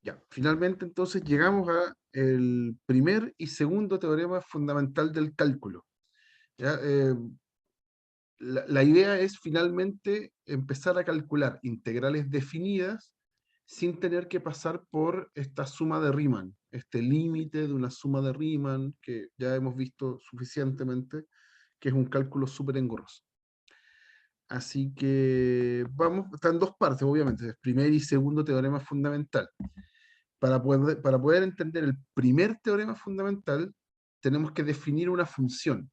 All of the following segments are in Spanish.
Ya, finalmente entonces llegamos a el primer y segundo teorema fundamental del cálculo. ¿Ya? La idea es finalmente empezar a calcular integrales definidas sin tener que pasar por esta suma de Riemann, este límite de una suma de Riemann que ya hemos visto suficientemente, que es un cálculo súper engorroso. Así que vamos, están dos partes, obviamente, el primer y segundo teorema fundamental. Para poder entender el primer teorema fundamental, tenemos que definir una función.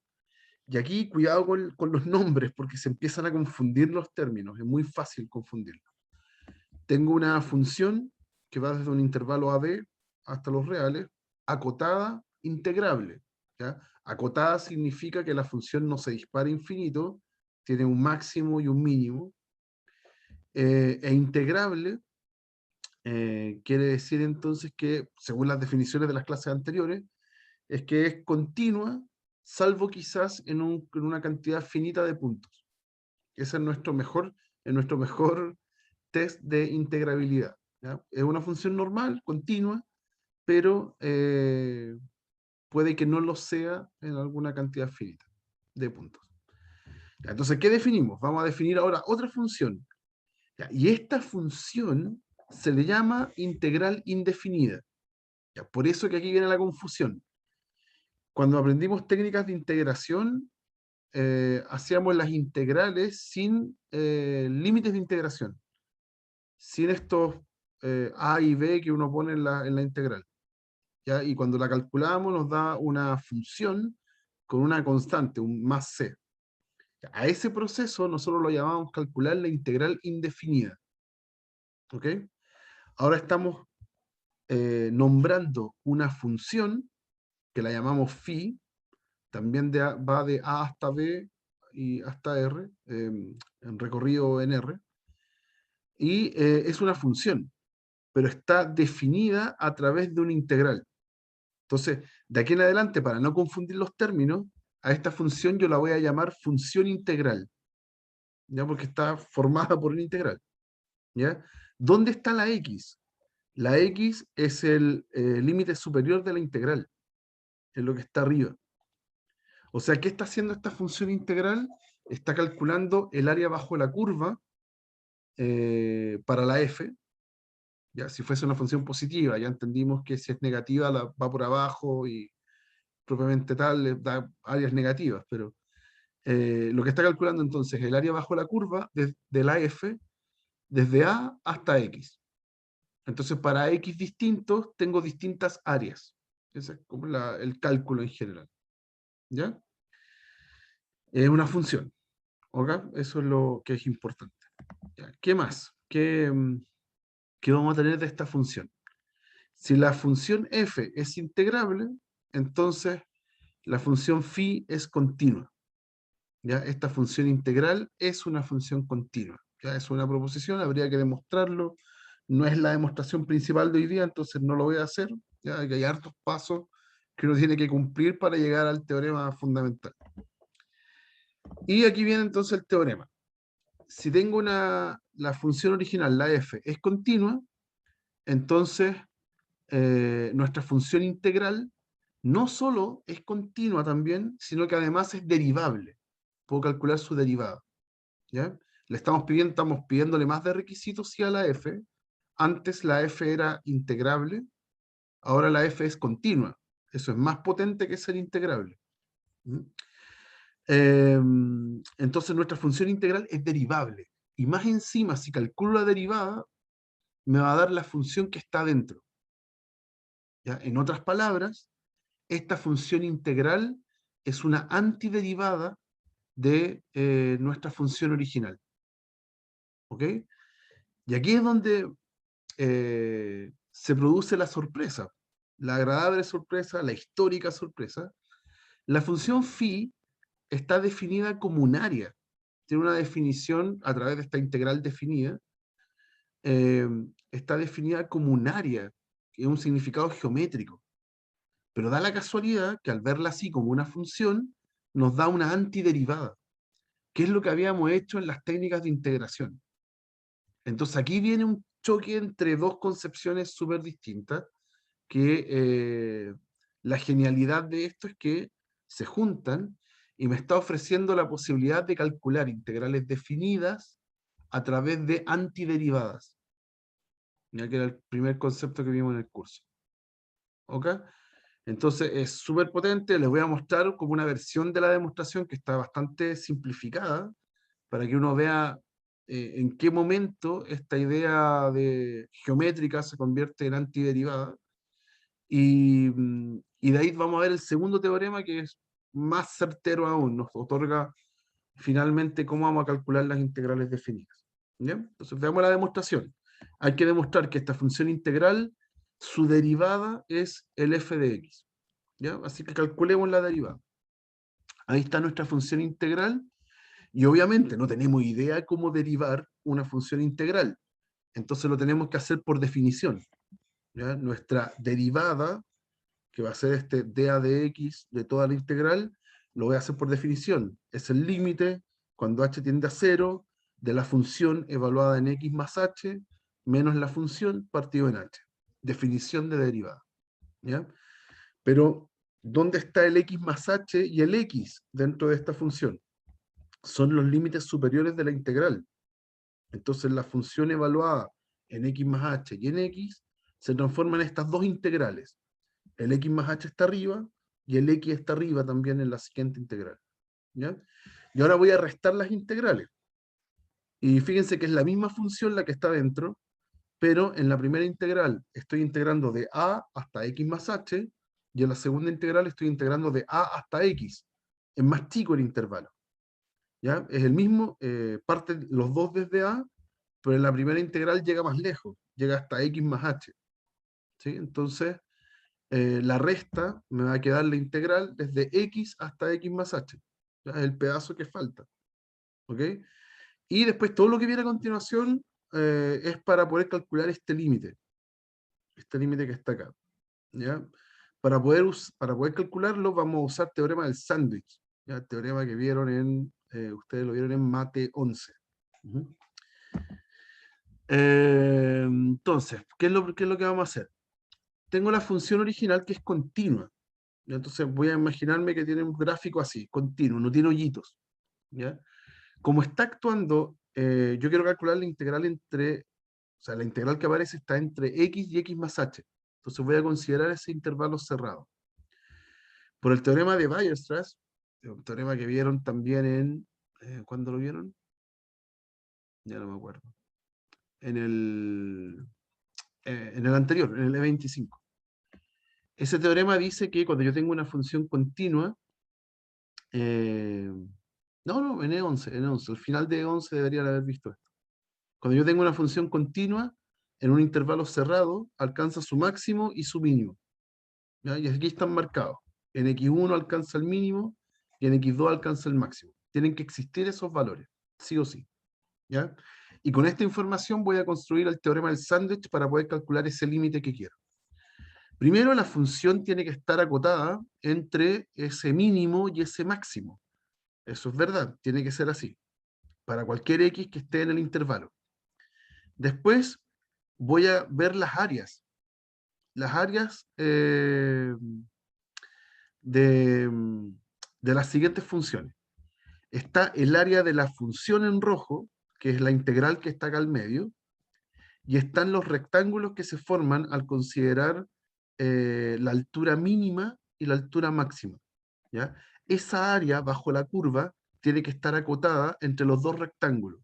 Y aquí cuidado con los nombres, porque se empiezan a confundir los términos, es muy fácil confundirlos. Tengo una función que va desde un intervalo AB hasta los reales, acotada, integrable. ¿Ya? Acotada significa que la función no se dispara infinito, tiene un máximo y un mínimo, e integrable quiere decir entonces que, según las definiciones de las clases anteriores, es que es continua, salvo quizás en una cantidad finita de puntos. Ese es nuestro mejor test de integrabilidad. ¿Ya? Es una función normal, continua, pero puede que no lo sea en alguna cantidad finita de puntos. ¿Ya? Entonces, ¿qué definimos? Vamos a definir ahora otra función. ¿Ya? Y esta función se le llama integral indefinida. ¿Ya? Por eso que aquí viene la confusión. Cuando aprendimos técnicas de integración, hacíamos las integrales sin límites de integración, sin estos a y b que uno pone en la integral. ¿Ya? Y cuando la calculamos nos da una función con una constante, un más c. ¿Ya? A ese proceso nosotros lo llamamos calcular la integral indefinida. ¿Ok? Ahora estamos nombrando una función que la llamamos phi, también va de A hasta B y hasta R, en recorrido en R, y es una función, pero está definida a través de una integral. Entonces, de aquí en adelante, para no confundir los términos, a esta función yo la voy a llamar función integral, ¿ya? Porque está formada por una integral, ¿ya? ¿Dónde está la x? La x es el límite superior de la integral, es lo que está arriba. O sea, ¿qué está haciendo esta función integral? Está calculando el área bajo la curva para la f. ¿Ya? Si fuese una función positiva, ya entendimos que si es negativa va por abajo y propiamente tal le da áreas negativas, pero lo que está calculando entonces es el área bajo la curva de la f desde A hasta X. Entonces, para X distintos tengo distintas áreas. Ese es como el cálculo en general. ¿Ya? Es una función. ¿Ok? Eso es lo que es importante. ¿Ya? ¿Qué más? ¿Qué vamos a tener de esta función? Si la función f es integrable, entonces la función phi es continua. ¿Ya? Esta función integral es una función continua. ¿Ya? Es una proposición, habría que demostrarlo. No es la demostración principal de hoy día, entonces no lo voy a hacer. ¿Ya? Hay hartos pasos que uno tiene que cumplir para llegar al teorema fundamental. Y aquí viene entonces el teorema. Si tengo la función original, la f, es continua, entonces nuestra función integral no solo es continua también, sino que además es derivable. Puedo calcular su derivada. ¿Ya? Estamos pidiéndole más de requisitos sí a la f. Antes la f era integrable, ahora la f es continua. Eso es más potente que ser integrable. ¿Mm? Entonces nuestra función integral es derivable. Y más encima, si calculo la derivada, me va a dar la función que está dentro. ¿Ya? En otras palabras, esta función integral es una antiderivada de nuestra función original. ¿Ok? Y aquí es donde se produce la sorpresa, la agradable sorpresa, la histórica sorpresa. La función phi está definida como un área. Tiene una definición a través de esta integral definida. eh, Está definida como un área, que es un significado geométrico. Pero da la casualidad que al verla así como una función, nos da una antiderivada, que es lo que habíamos hecho en las técnicas de integración. Entonces aquí viene choque entre dos concepciones súper distintas, que la genialidad de esto es que se juntan y me está ofreciendo la posibilidad de calcular integrales definidas a través de antiderivadas, ya que era el primer concepto que vimos en el curso. ¿Ok? Entonces es súper potente, les voy a mostrar como una versión de la demostración que está bastante simplificada, para que uno vea en qué momento esta idea de geométrica se convierte en antiderivada. Y de ahí vamos a ver el segundo teorema, que es más certero aún, nos otorga finalmente cómo vamos a calcular las integrales definidas. ¿Ya? Entonces veamos la demostración. Hay que demostrar que esta función integral, su derivada es el f de x. ¿Ya? Así que calculemos la derivada. Ahí está nuestra función integral, y obviamente no tenemos idea cómo derivar una función integral. Entonces lo tenemos que hacer por definición. ¿Ya? Nuestra derivada, que va a ser este dA de x de toda la integral, lo voy a hacer por definición. Es el límite, cuando h tiende a 0, de la función evaluada en x más h, menos la función partido en h. Definición de derivada. ¿Ya? Pero, ¿dónde está el x más h y el x dentro de esta función? Son los límites superiores de la integral. Entonces la función evaluada en x más h y en x se transforma en estas dos integrales. El x más h está arriba y el x está arriba también en la siguiente integral. ¿Ya? Y ahora voy a restar las integrales. Y fíjense que es la misma función la que está dentro, pero en la primera integral estoy integrando de a hasta x más h, y en la segunda integral estoy integrando de a hasta x. Es más chico el intervalo. ¿Ya? Es el mismo, parten los dos desde a, pero en la primera integral llega más lejos, llega hasta x más h. ¿Sí? Entonces, la resta me va a quedar la integral desde x hasta x más h. ¿Ya? Es el pedazo que falta. ¿Ok? Y después todo lo que viene a continuación es para poder calcular este límite. Este límite que está acá. ¿Ya? Para poder calcularlo vamos a usar teorema del sándwich. ¿Ya? Teorema que vieron ustedes lo vieron en Mate 11. Uh-huh. Entonces, qué es lo que vamos a hacer? Tengo la función original que es continua. ¿Ya? Entonces voy a imaginarme que tiene un gráfico así, continuo, no tiene hoyitos. ¿Ya? Como está actuando, yo quiero calcular la integral o sea, la integral que aparece está entre x y x más h. Entonces voy a considerar ese intervalo cerrado. Por el teorema de Weierstrass, un teorema que vieron también ¿cuándo lo vieron? Ya no me acuerdo. En el anterior, en el E25. Ese teorema dice que cuando yo tengo una función continua, no, en E11, al final de E11 deberían haber visto esto. Cuando yo tengo una función continua, en un intervalo cerrado, alcanza su máximo y su mínimo. ¿Ya? Y aquí están marcados. En x1 alcanza el mínimo y en x2 alcanza el máximo. Tienen que existir esos valores, sí o sí. ¿Ya? Y con esta información voy a construir el teorema del sándwich para poder calcular ese límite que quiero. Primero, la función tiene que estar acotada entre ese mínimo y ese máximo. Eso es verdad, tiene que ser así, para cualquier x que esté en el intervalo. Después voy a ver las áreas. Las áreas de las siguientes funciones. Está el área de la función en rojo, que es la integral que está acá al medio, y están los rectángulos que se forman al considerar la altura mínima y la altura máxima. ¿Ya? Esa área bajo la curva tiene que estar acotada entre los dos rectángulos.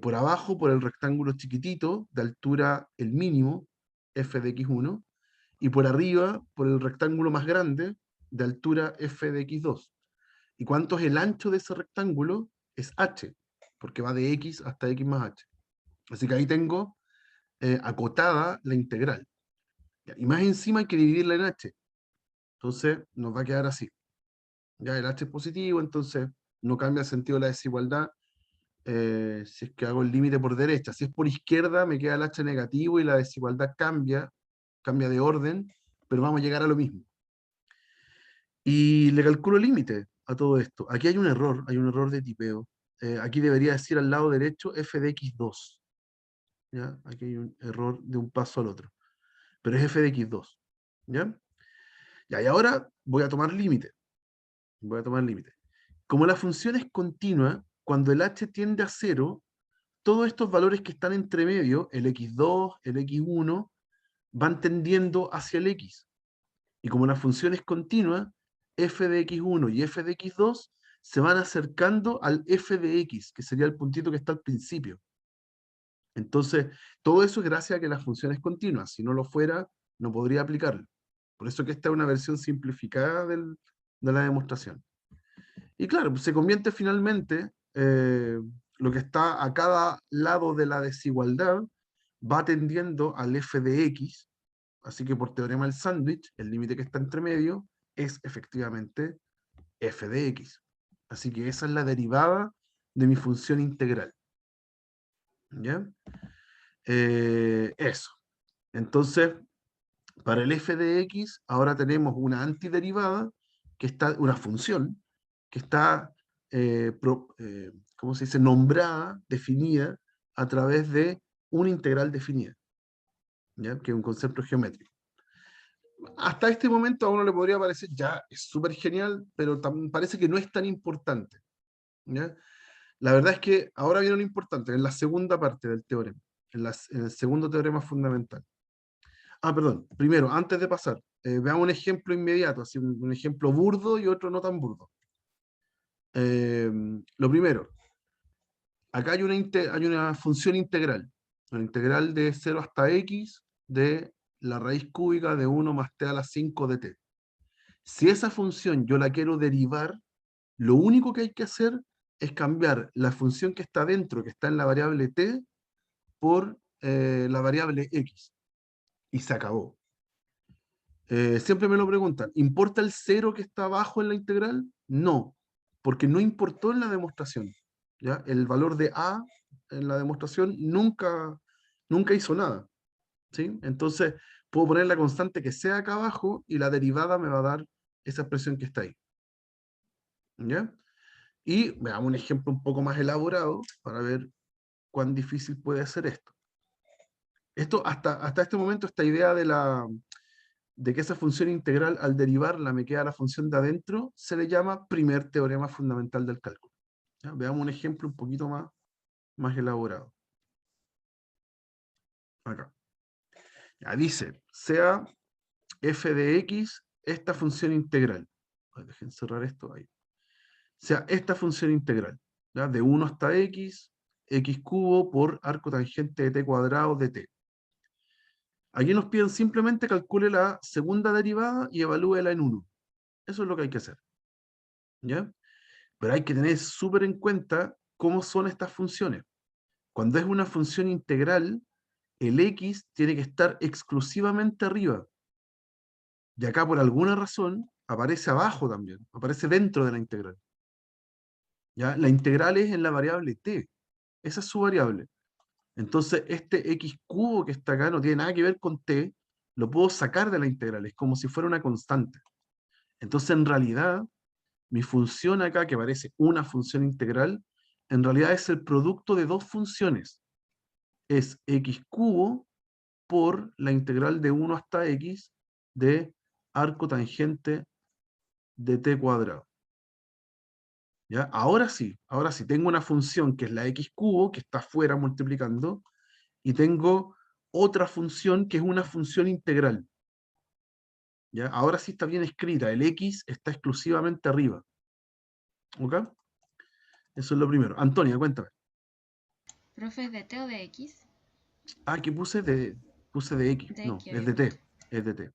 Por abajo, por el rectángulo chiquitito, de altura el mínimo, f de x1, y por arriba, por el rectángulo más grande, de altura f de x2. ¿Y cuánto es el ancho de ese rectángulo? Es h, porque va de x hasta x más h. Así que ahí tengo acotada la integral. Y más encima hay que dividirla en h. Entonces nos va a quedar así. Ya el h es positivo, entonces no cambia el sentido de la desigualdad si es que hago el límite por derecha. Si es por izquierda, me queda el h negativo y la desigualdad cambia de orden, pero vamos a llegar a lo mismo. Y le calculo el límite a todo esto. Aquí hay un error de tipeo. Aquí debería decir al lado derecho f de x2. ¿ya? Aquí hay un error de un paso al otro. Pero es f de x2. ¿Ya? Ya, y ahora voy a tomar límite. Voy a tomar límite. Como la función es continua, cuando el h tiende a 0, todos estos valores que están entre medio, el x2, el x1, van tendiendo hacia el x. Y como la función es continua, f de x1 y f de x2 se van acercando al f de x, que sería el puntito que está al principio. Entonces, todo eso es gracias a que la función es continua. Si no lo fuera, no podría aplicarlo. Por eso que esta es una versión simplificada de la demostración. Y claro, pues se convierte finalmente, lo que está a cada lado de la desigualdad va tendiendo al f de x, así que por teorema del sándwich, el límite que está entre medio es efectivamente f de x. Así que esa es la derivada de mi función integral. ¿Ya? Eso. Entonces, para el f de x, ahora tenemos una antiderivada, que está, una función, que está, ¿cómo se dice?, nombrada, definida, a través de una integral definida, ¿ya? Que es un concepto geométrico. Hasta este momento a uno le podría parecer, ya, es súper genial, pero parece que no es tan importante, ¿ya? La verdad es que ahora viene lo importante, en la segunda parte del teorema, en el segundo teorema fundamental. Ah, perdón, primero, antes de pasar, veamos un ejemplo inmediato, así un ejemplo burdo y otro no tan burdo. Lo primero, acá hay una función integral, una integral de 0 hasta x de la raíz cúbica de 1 más t a la 5 de t. Si esa función yo la quiero derivar, lo único que hay que hacer es cambiar la función que está dentro, que está en la variable t, por la variable x. Y se acabó. Siempre me lo preguntan, ¿importa el cero que está abajo en la integral? No, porque no importó en la demostración. ¿Ya? El valor de a en la demostración nunca hizo nada. ¿Sí? Entonces, puedo poner la constante que sea acá abajo y la derivada me va a dar esa expresión que está ahí. ¿Ya? Y veamos un ejemplo un poco más elaborado para ver cuán difícil puede ser esto. Esto, hasta este momento, esta idea de que esa función integral, al derivarla, me queda la función de adentro, se le llama primer teorema fundamental del cálculo. ¿Ya? Veamos un ejemplo un poquito más elaborado. Acá. Ya dice, sea f de x esta función integral. Dejen cerrar esto ahí. Sea esta función integral, ¿ya? De 1 hasta x cubo por arco tangente de t cuadrado de t. Aquí nos piden simplemente calcule la segunda derivada y evalúela en 1. Eso es lo que hay que hacer. ¿Ya? Pero hay que tener súper en cuenta cómo son estas funciones. Cuando es una función integral, el x tiene que estar exclusivamente arriba. Y acá, por alguna razón, aparece abajo también, aparece dentro de la integral. ¿Ya? La integral es en la variable t. Esa es su variable. Entonces, este x cubo que está acá no tiene nada que ver con t, lo puedo sacar de la integral, es como si fuera una constante. Entonces, en realidad, mi función acá, que parece una función integral, en realidad es el producto de dos funciones. Es x cubo por la integral de 1 hasta x de arco tangente de t cuadrado. ¿Ya? Ahora sí, tengo una función que es la x cubo, que está afuera multiplicando, y tengo otra función que es una función integral. ¿Ya? Ahora sí está bien escrita, el x está exclusivamente arriba. ¿Ok? Eso es lo primero. Antonia, cuéntame. ¿Profe es de T o de X? Ah, que puse de X. De No, X es de obviamente. T. Es de T.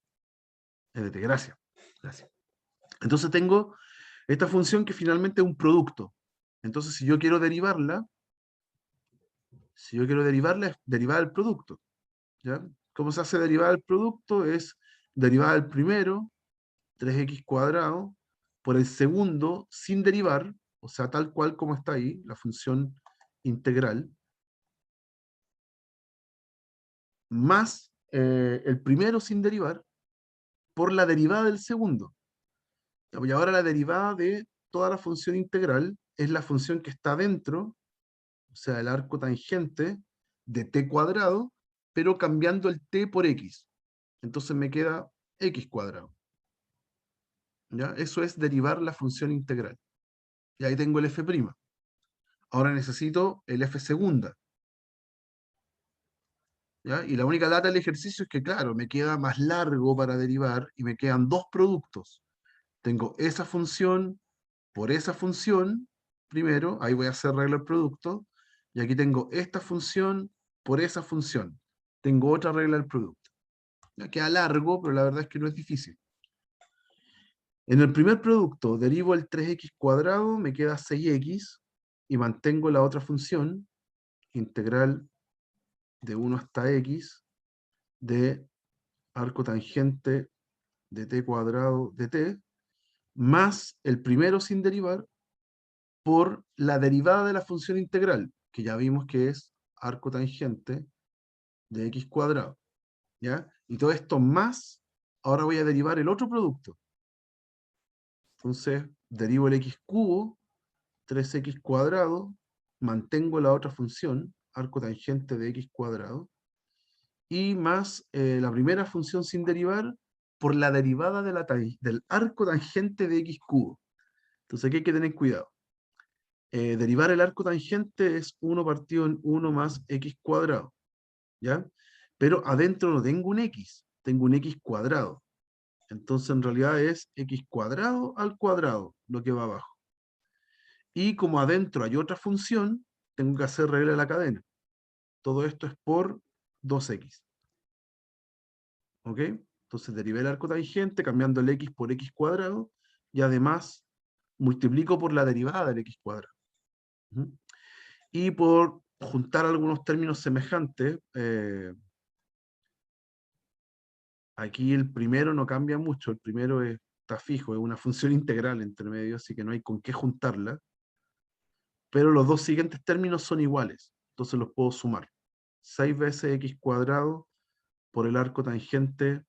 Es de T. Gracias. Gracias. Entonces tengo esta función que finalmente es un producto. Entonces, si yo quiero derivarla, es derivar el producto. ¿Ya? ¿Cómo se hace derivar el producto? Es derivar el primero, 3x cuadrado, por el segundo, sin derivar, o sea, tal cual como está ahí, la función integral, más el primero sin derivar, por la derivada del segundo. Y ahora la derivada de toda la función integral es la función que está dentro, o sea, el arco tangente de t cuadrado, pero cambiando el t por x. Entonces me queda x cuadrado. ¿Ya? Eso es derivar la función integral. Y ahí tengo el f'. Ahora necesito el f segunda. ¿Ya? Y la única lata del ejercicio es que, claro, me queda más largo para derivar y me quedan dos productos. Tengo esa función por esa función, primero, ahí voy a hacer regla del producto, y aquí tengo esta función por esa función. Tengo otra regla del producto. Ya queda largo, pero la verdad es que no es difícil. En el primer producto derivo el 3x cuadrado, me queda 6x, y mantengo la otra función, integral de 1 hasta x, de arco tangente de t cuadrado de t, más el primero sin derivar, por la derivada de la función integral, que ya vimos que es arco tangente de x cuadrado. ¿Ya? Y todo esto más, ahora voy a derivar el otro producto. Entonces, derivo el x cubo, 3x cuadrado, mantengo la otra función, arco tangente de x cuadrado, y más la primera función sin derivar por la derivada de del arco tangente de x cubo. Entonces aquí hay que tener cuidado. Derivar el arco tangente es 1 partido en 1 más x cuadrado, ¿ya? Pero adentro no tengo un x, tengo un x cuadrado. Entonces en realidad es x cuadrado al cuadrado, lo que va abajo. Y como adentro hay otra función, tengo que hacer regla de la cadena. Todo esto es por 2x. ¿Ok? Entonces derivé el arco tangente cambiando el x por x cuadrado y además multiplico por la derivada del x cuadrado. ¿Mm? Y por juntar algunos términos semejantes, aquí el primero no cambia mucho, el primero está fijo, es una función integral entre medio, así que no hay con qué juntarla, pero los dos siguientes términos son iguales, entonces los puedo sumar. 6 veces x cuadrado por el arco tangente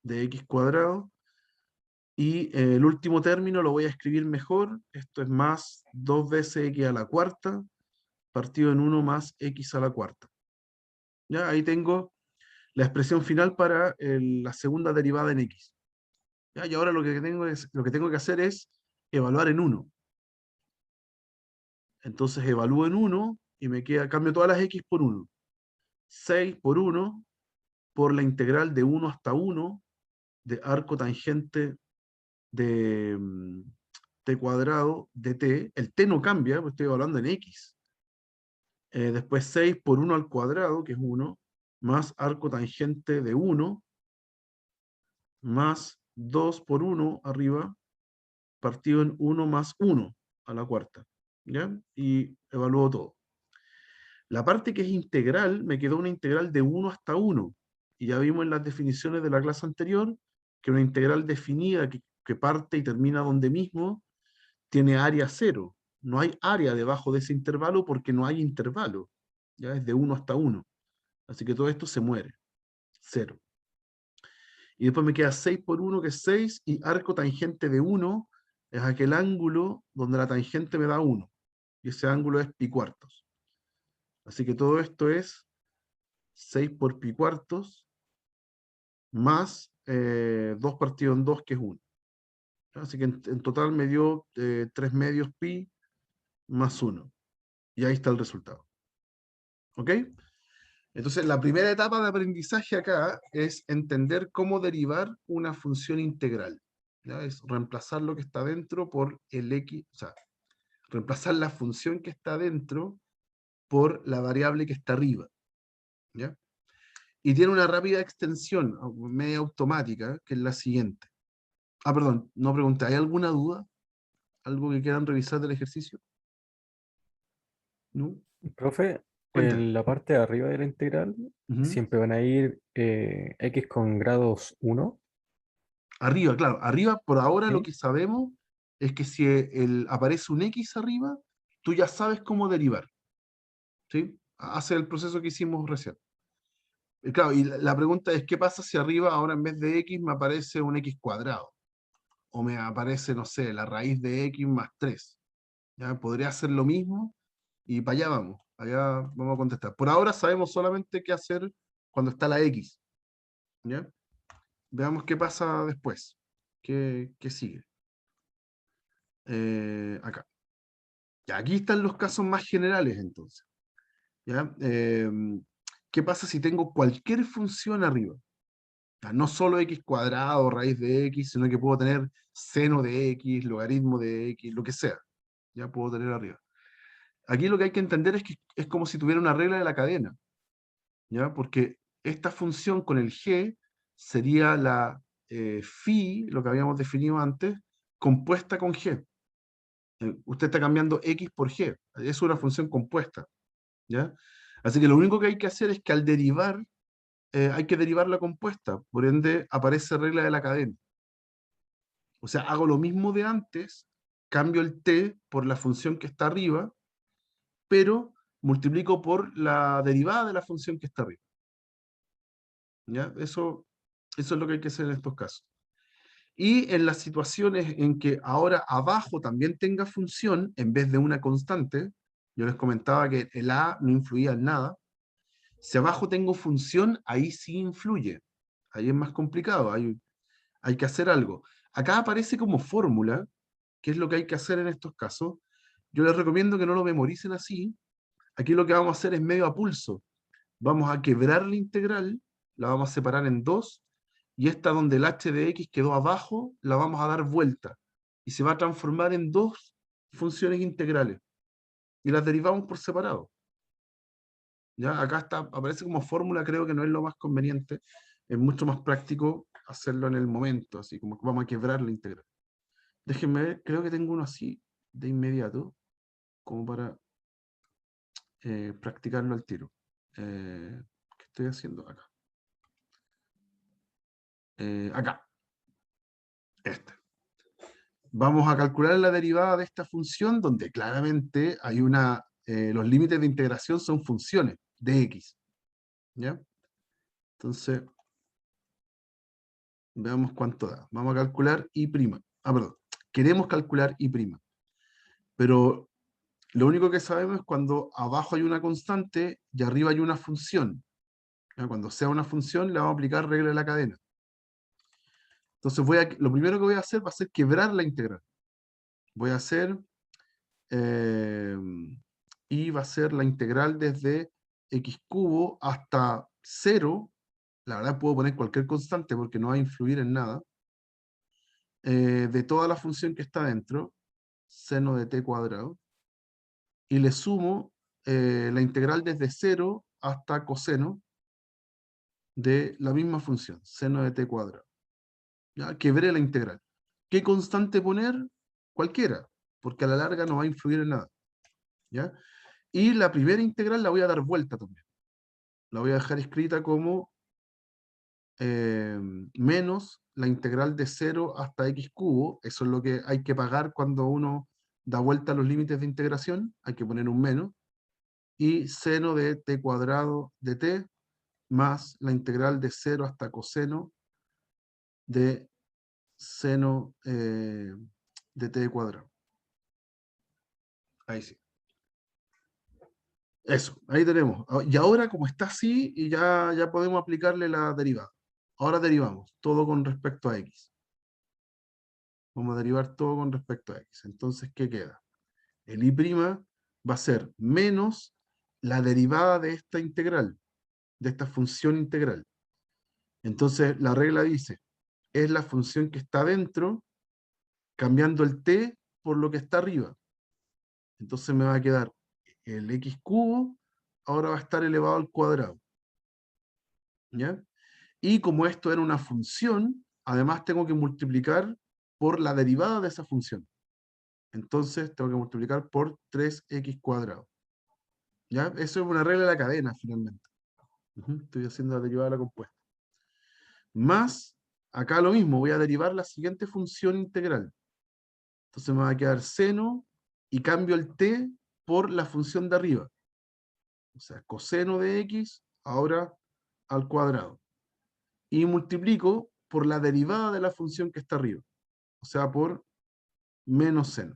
de x cuadrado, y el último término lo voy a escribir mejor, esto es más 2 veces x a la cuarta, partido en 1 más x a la cuarta. ¿Ya? Ahí tengo la expresión final para la segunda derivada en x. ¿Ya? Y ahora lo que tengo que hacer es evaluar en 1. Entonces evalúo en 1 y me queda, cambio todas las x por 1. 6 por 1 por la integral de 1 hasta 1 de arco tangente de t cuadrado de t. El t no cambia, porque estoy evaluando en x. Después 6 por 1 al cuadrado, que es 1, más arco tangente de 1, más 2 por 1 arriba, partido en 1 más 1 a la cuarta. ¿Ya? Y evalúo todo. La parte que es integral, me quedó una integral de 1 hasta 1. Y ya vimos en las definiciones de la clase anterior que una integral definida que parte y termina donde mismo tiene área 0. No hay área debajo de ese intervalo porque no hay intervalo. Ya es de 1 hasta 1. Así que todo esto se muere. 0. Y después me queda 6 por 1, que es 6, y arco tangente de 1 es aquel ángulo donde la tangente me da 1. Y ese ángulo es pi cuartos. Así que todo esto es 6 por pi cuartos más 2 partido en 2, que es 1. Así que en total me dio 3 medios pi más 1. Y ahí está el resultado. ¿Ok? Entonces, la primera etapa de aprendizaje acá es entender cómo derivar una función integral. ¿Ya? Es reemplazar lo que está dentro por el x, o sea, reemplazar la función que está dentro por la variable que está arriba. ¿Ya? Y tiene una rápida extensión, media automática, que es la siguiente. Ah, perdón, no pregunté, ¿hay alguna duda? ¿Algo que quieran revisar del ejercicio? ¿No? Profe, Cuéntame. en la parte de arriba de la integral Ujú. siempre van a ir x con grados 1. Arriba, claro, arriba por ahora lo ¿Sí? que sabemos es que si aparece un X arriba, tú ya sabes cómo derivar, ¿sí? Hace el proceso que hicimos recién. Y claro, y la pregunta es, ¿qué pasa si arriba ahora en vez de X me aparece un X cuadrado? O me aparece, no sé, la raíz de X más 3. ¿Ya? Podría hacer lo mismo y para allá vamos. allá vamos a contestar. Por ahora sabemos solamente qué hacer cuando está la X. ¿Ya? Veamos qué pasa después. ¿Qué sigue? Acá. Ya, aquí están los casos más generales entonces. ¿Ya? ¿Qué pasa si tengo cualquier función arriba? Ya, no solo x cuadrado, raíz de x, sino que puedo tener seno de x, logaritmo de x, lo que sea. Ya puedo tener arriba. Aquí lo que hay que entender es que es como si tuviera una regla de la cadena. ¿Ya? Porque esta función con el g sería la phi, lo que habíamos definido antes, compuesta con g. Usted está cambiando x por g. Es una función compuesta. ¿Ya? Así que lo único que hay que hacer es que al derivar, hay que derivar la compuesta. Por ende, aparece regla de la cadena. O sea, hago lo mismo de antes, cambio el t por la función que está arriba, pero multiplico por la derivada de la función que está arriba. ¿Ya? Eso es lo que hay que hacer en estos casos. Y en las situaciones en que ahora abajo también tenga función, en vez de una constante, yo les comentaba que el a no influía en nada. Si abajo tengo función, ahí sí influye. Ahí es más complicado, hay que hacer algo. Acá aparece como fórmula, que es lo que hay que hacer en estos casos. Yo les recomiendo que no lo memoricen así. Aquí lo que vamos a hacer es medio a pulso. Vamos a quebrar la integral, la vamos a separar en dos, y esta donde el h de x quedó abajo, la vamos a dar vuelta. Y se va a transformar en dos funciones integrales. Y las derivamos por separado. ¿Ya? Acá está, aparece como fórmula, creo que no es lo más conveniente. Es mucho más práctico hacerlo en el momento, así como que vamos a quebrar la integral. Déjenme ver, creo que tengo uno así de inmediato, como para practicarlo al tiro. ¿Qué estoy haciendo acá? Acá. Este. Vamos a calcular la derivada de esta función, donde claramente hay los límites de integración son funciones de x. ¿Ya? Entonces, veamos cuánto da. Vamos a calcular y'. Perdón. Queremos calcular y'. Pero lo único que sabemos es cuando abajo hay una constante y arriba hay una función. ¿Ya? Cuando sea una función, le vamos a aplicar regla de la cadena. Entonces, lo primero que voy a hacer va a ser quebrar la integral. Voy a hacer, y va a ser la integral desde x cubo hasta 0. La verdad puedo poner cualquier constante porque no va a influir en nada. De toda la función que está dentro, seno de t cuadrado. Y le sumo la integral desde 0 hasta coseno de la misma función, seno de t cuadrado. ¿Ya? Quebré la integral. ¿Qué constante poner? Cualquiera, porque a la larga no va a influir en nada. ¿Ya? Y la primera integral la voy a dar vuelta también. La voy a dejar escrita como menos la integral de 0 hasta x cubo. Eso es lo que hay que pagar cuando uno da vuelta a los límites de integración. Hay que poner un menos. Y seno de t cuadrado de t más la integral de 0 hasta coseno de seno de t cuadrado. Ahí sí. Eso, ahí tenemos. Y ahora, como está así, y ya podemos aplicarle la derivada. Ahora derivamos todo con respecto a x. Vamos a derivar todo con respecto a x. Entonces, ¿qué queda? El y' va a ser menos la derivada de esta integral, de esta función integral. Entonces, la regla dice, es la función que está dentro, cambiando el t por lo que está arriba. Entonces me va a quedar el x cubo, ahora va a estar elevado al cuadrado. ¿Ya? Y como esto era una función, además tengo que multiplicar por la derivada de esa función. Entonces tengo que multiplicar por 3x cuadrado. ¿Ya? Eso es una regla de la cadena, finalmente. Estoy haciendo la derivada de la compuesta. Más, acá lo mismo, voy a derivar la siguiente función integral. Entonces me va a quedar seno y cambio el t por la función de arriba. O sea, coseno de x, ahora al cuadrado. Y multiplico por la derivada de la función que está arriba. O sea, por menos seno.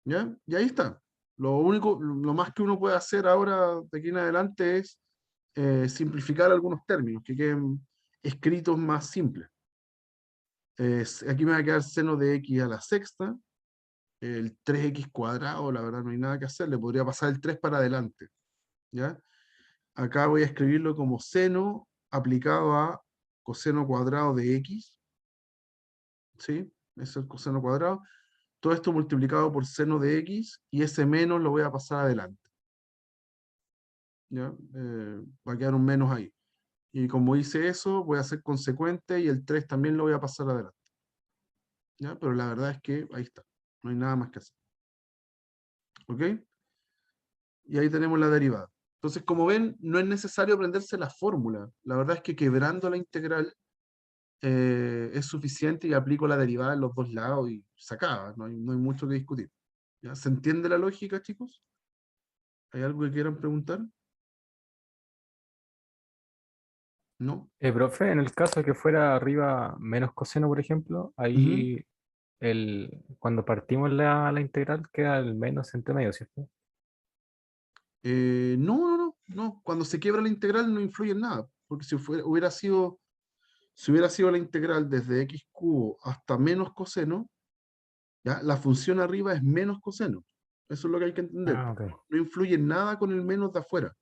¿Ya? Y ahí está. Lo más que uno puede hacer ahora de aquí en adelante es simplificar algunos términos, que queden escritos más simples. Aquí me va a quedar seno de x a la sexta, el 3x cuadrado, la verdad no hay nada que hacer, le podría pasar el 3 para adelante, ¿ya? Acá voy a escribirlo como seno aplicado a coseno cuadrado de x, ¿sí? Es el coseno cuadrado. Todo esto multiplicado por seno de x, y ese menos lo voy a pasar adelante, ¿ya? Va a quedar un menos ahí. Y como hice eso, voy a ser consecuente y el 3 también lo voy a pasar adelante, ¿ya? Pero la verdad es que ahí está, no hay nada más que hacer. ¿Ok? Y ahí tenemos la derivada. Entonces, como ven, no es necesario aprenderse la fórmula. La verdad es que quebrando la integral es suficiente y aplico la derivada en los dos lados y se acaba. No hay mucho que discutir. ¿Ya? ¿Se entiende la lógica, chicos? ¿Hay algo que quieran preguntar? ¿No? Profe, en el caso de que fuera arriba menos coseno, por ejemplo, Ujú. ahí cuando partimos la integral queda el menos entre medio, ¿cierto? No. Cuando se quiebra la integral no influye en nada. Porque si hubiera sido la integral desde x cubo hasta menos coseno, ¿ya? La función arriba es menos coseno. Eso es lo que hay que entender. Ah, ok. No influye en nada con el menos de afuera.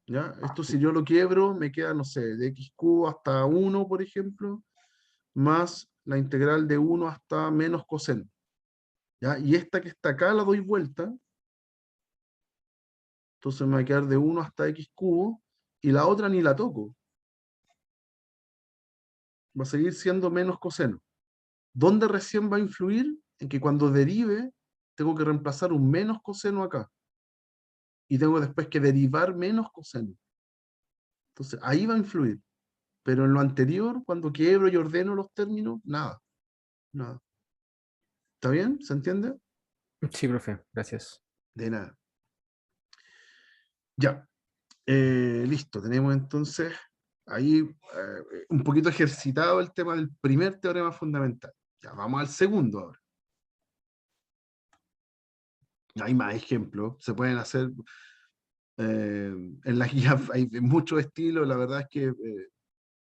¿Ya? Esto si yo lo quiebro, me queda, no sé, de x cubo hasta 1, por ejemplo, más la integral de 1 hasta menos coseno. ¿Ya? Y esta que está acá la doy vuelta, entonces me va a quedar de 1 hasta x cubo, y la otra ni la toco. Va a seguir siendo menos coseno. ¿Dónde recién va a influir? En que cuando derive, tengo que reemplazar un menos coseno acá. Y tengo después que derivar menos coseno. Entonces, ahí va a influir. Pero en lo anterior, cuando quiebro y ordeno los términos, nada. Nada. ¿Está bien? ¿Se entiende? Sí, profe, gracias. De nada. Ya. Listo. Tenemos entonces ahí un poquito ejercitado el tema del primer teorema fundamental. Ya, vamos al segundo ahora. Hay más ejemplos. Se pueden hacer en la guía, hay muchos estilos. La verdad es que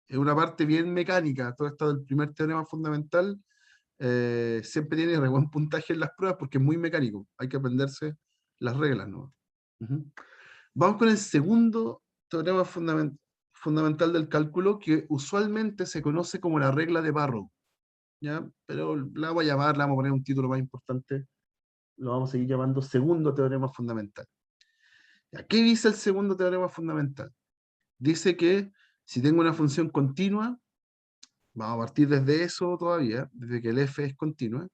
es una parte bien mecánica. Todo esto del primer teorema fundamental siempre tiene re buen puntaje en las pruebas porque es muy mecánico. Hay que aprenderse las reglas, ¿no? Ujú. Vamos con el segundo teorema fundamental del cálculo, que usualmente se conoce como la regla de Barrow, ¿ya? Pero la voy a llamar, le vamos a poner un título más importante, lo vamos a seguir llamando segundo teorema fundamental. ¿Ya? ¿Qué dice el segundo teorema fundamental? Dice que si tengo una función continua, vamos a partir desde eso todavía, desde que el f es continua,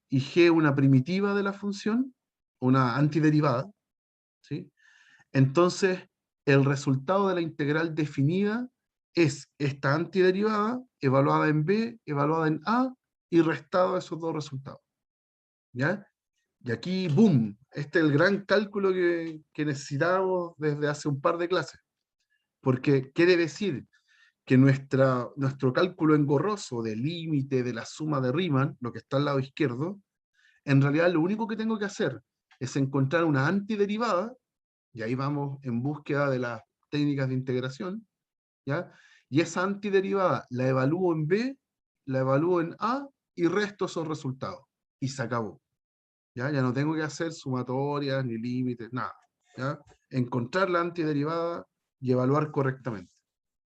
y g una primitiva de la función, una antiderivada, ¿sí? Entonces, el resultado de la integral definida es esta antiderivada evaluada en b, evaluada en a, y restado esos dos resultados, ¿ya? Y aquí, boom, este es el gran cálculo que necesitamos desde hace un par de clases, porque quiere decir que nuestro cálculo engorroso del límite de la suma de Riemann, lo que está al lado izquierdo, en realidad lo único que tengo que hacer es encontrar una antiderivada, y ahí vamos en búsqueda de las técnicas de integración, ¿ya? Y esa antiderivada la evalúo en B, la evalúo en A, y resto esos resultados. Y se acabó. Ya no tengo que hacer sumatorias, ni límites, nada. ¿Ya? Encontrar la antiderivada y evaluar correctamente.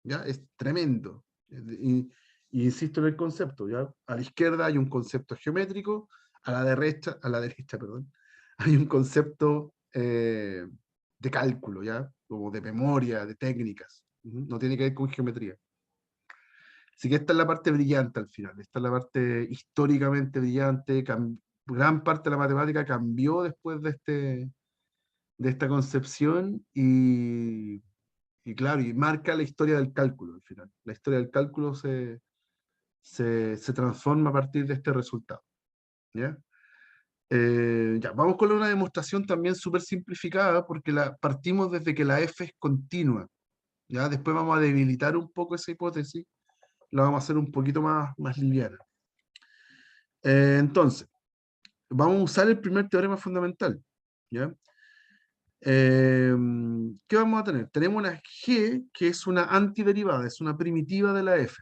¿Ya? Es tremendo. Y insisto en el concepto, ¿ya? A la izquierda hay un concepto geométrico, a la derecha, perdón, hay un concepto de cálculo, ¿ya? Como de memoria, de técnicas. No tiene que ver con geometría. Así que esta es la parte brillante al final, esta es la parte históricamente brillante. Gran parte de la matemática cambió después de esta concepción y claro, y marca la historia del cálculo al final. La historia del cálculo se transforma a partir de este resultado. ¿Ya? Ya, vamos con una demostración también súper simplificada porque partimos desde que la f es continua. ¿Ya? Después vamos a debilitar un poco esa hipótesis, la vamos a hacer un poquito más liviana. Entonces, vamos a usar el primer teorema fundamental, ¿ya? ¿Qué vamos a tener? Tenemos una G que es una antiderivada, es una primitiva de la F.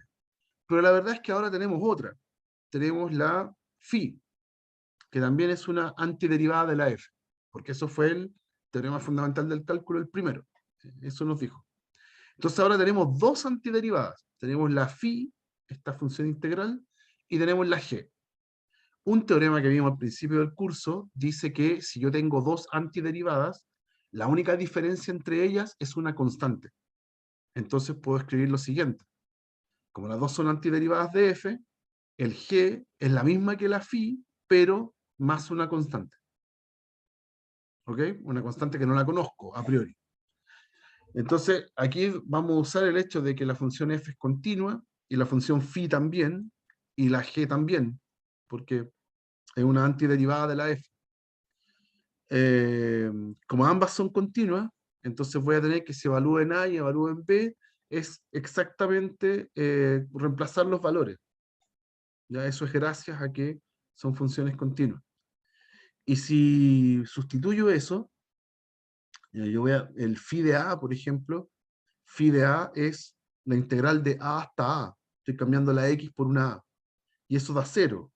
Pero la verdad es que ahora tenemos otra. Tenemos la phi, que también es una antiderivada de la F, porque eso fue el teorema fundamental del cálculo, el primero. Eso nos dijo. Entonces ahora tenemos dos antiderivadas. Tenemos la phi, esta función integral, y tenemos la G. Un teorema que vimos al principio del curso dice que si yo tengo dos antiderivadas, la única diferencia entre ellas es una constante. Entonces puedo escribir lo siguiente. Como las dos son antiderivadas de f, el g es la misma que la phi, pero más una constante. ¿Ok? Una constante que no la conozco a priori. Entonces, aquí vamos a usar el hecho de que la función f es continua, y la función phi también, y la g también, porque es una antiderivada de la f. Como ambas son continuas, entonces voy a tener que si evalúo en A y evalúo en B, es exactamente reemplazar los valores. Ya eso es gracias a que son funciones continuas. Y si sustituyo eso, yo voy a, el phi de A, por ejemplo, phi de A es la integral de A hasta A. Estoy cambiando la X por una A. Y eso da 0.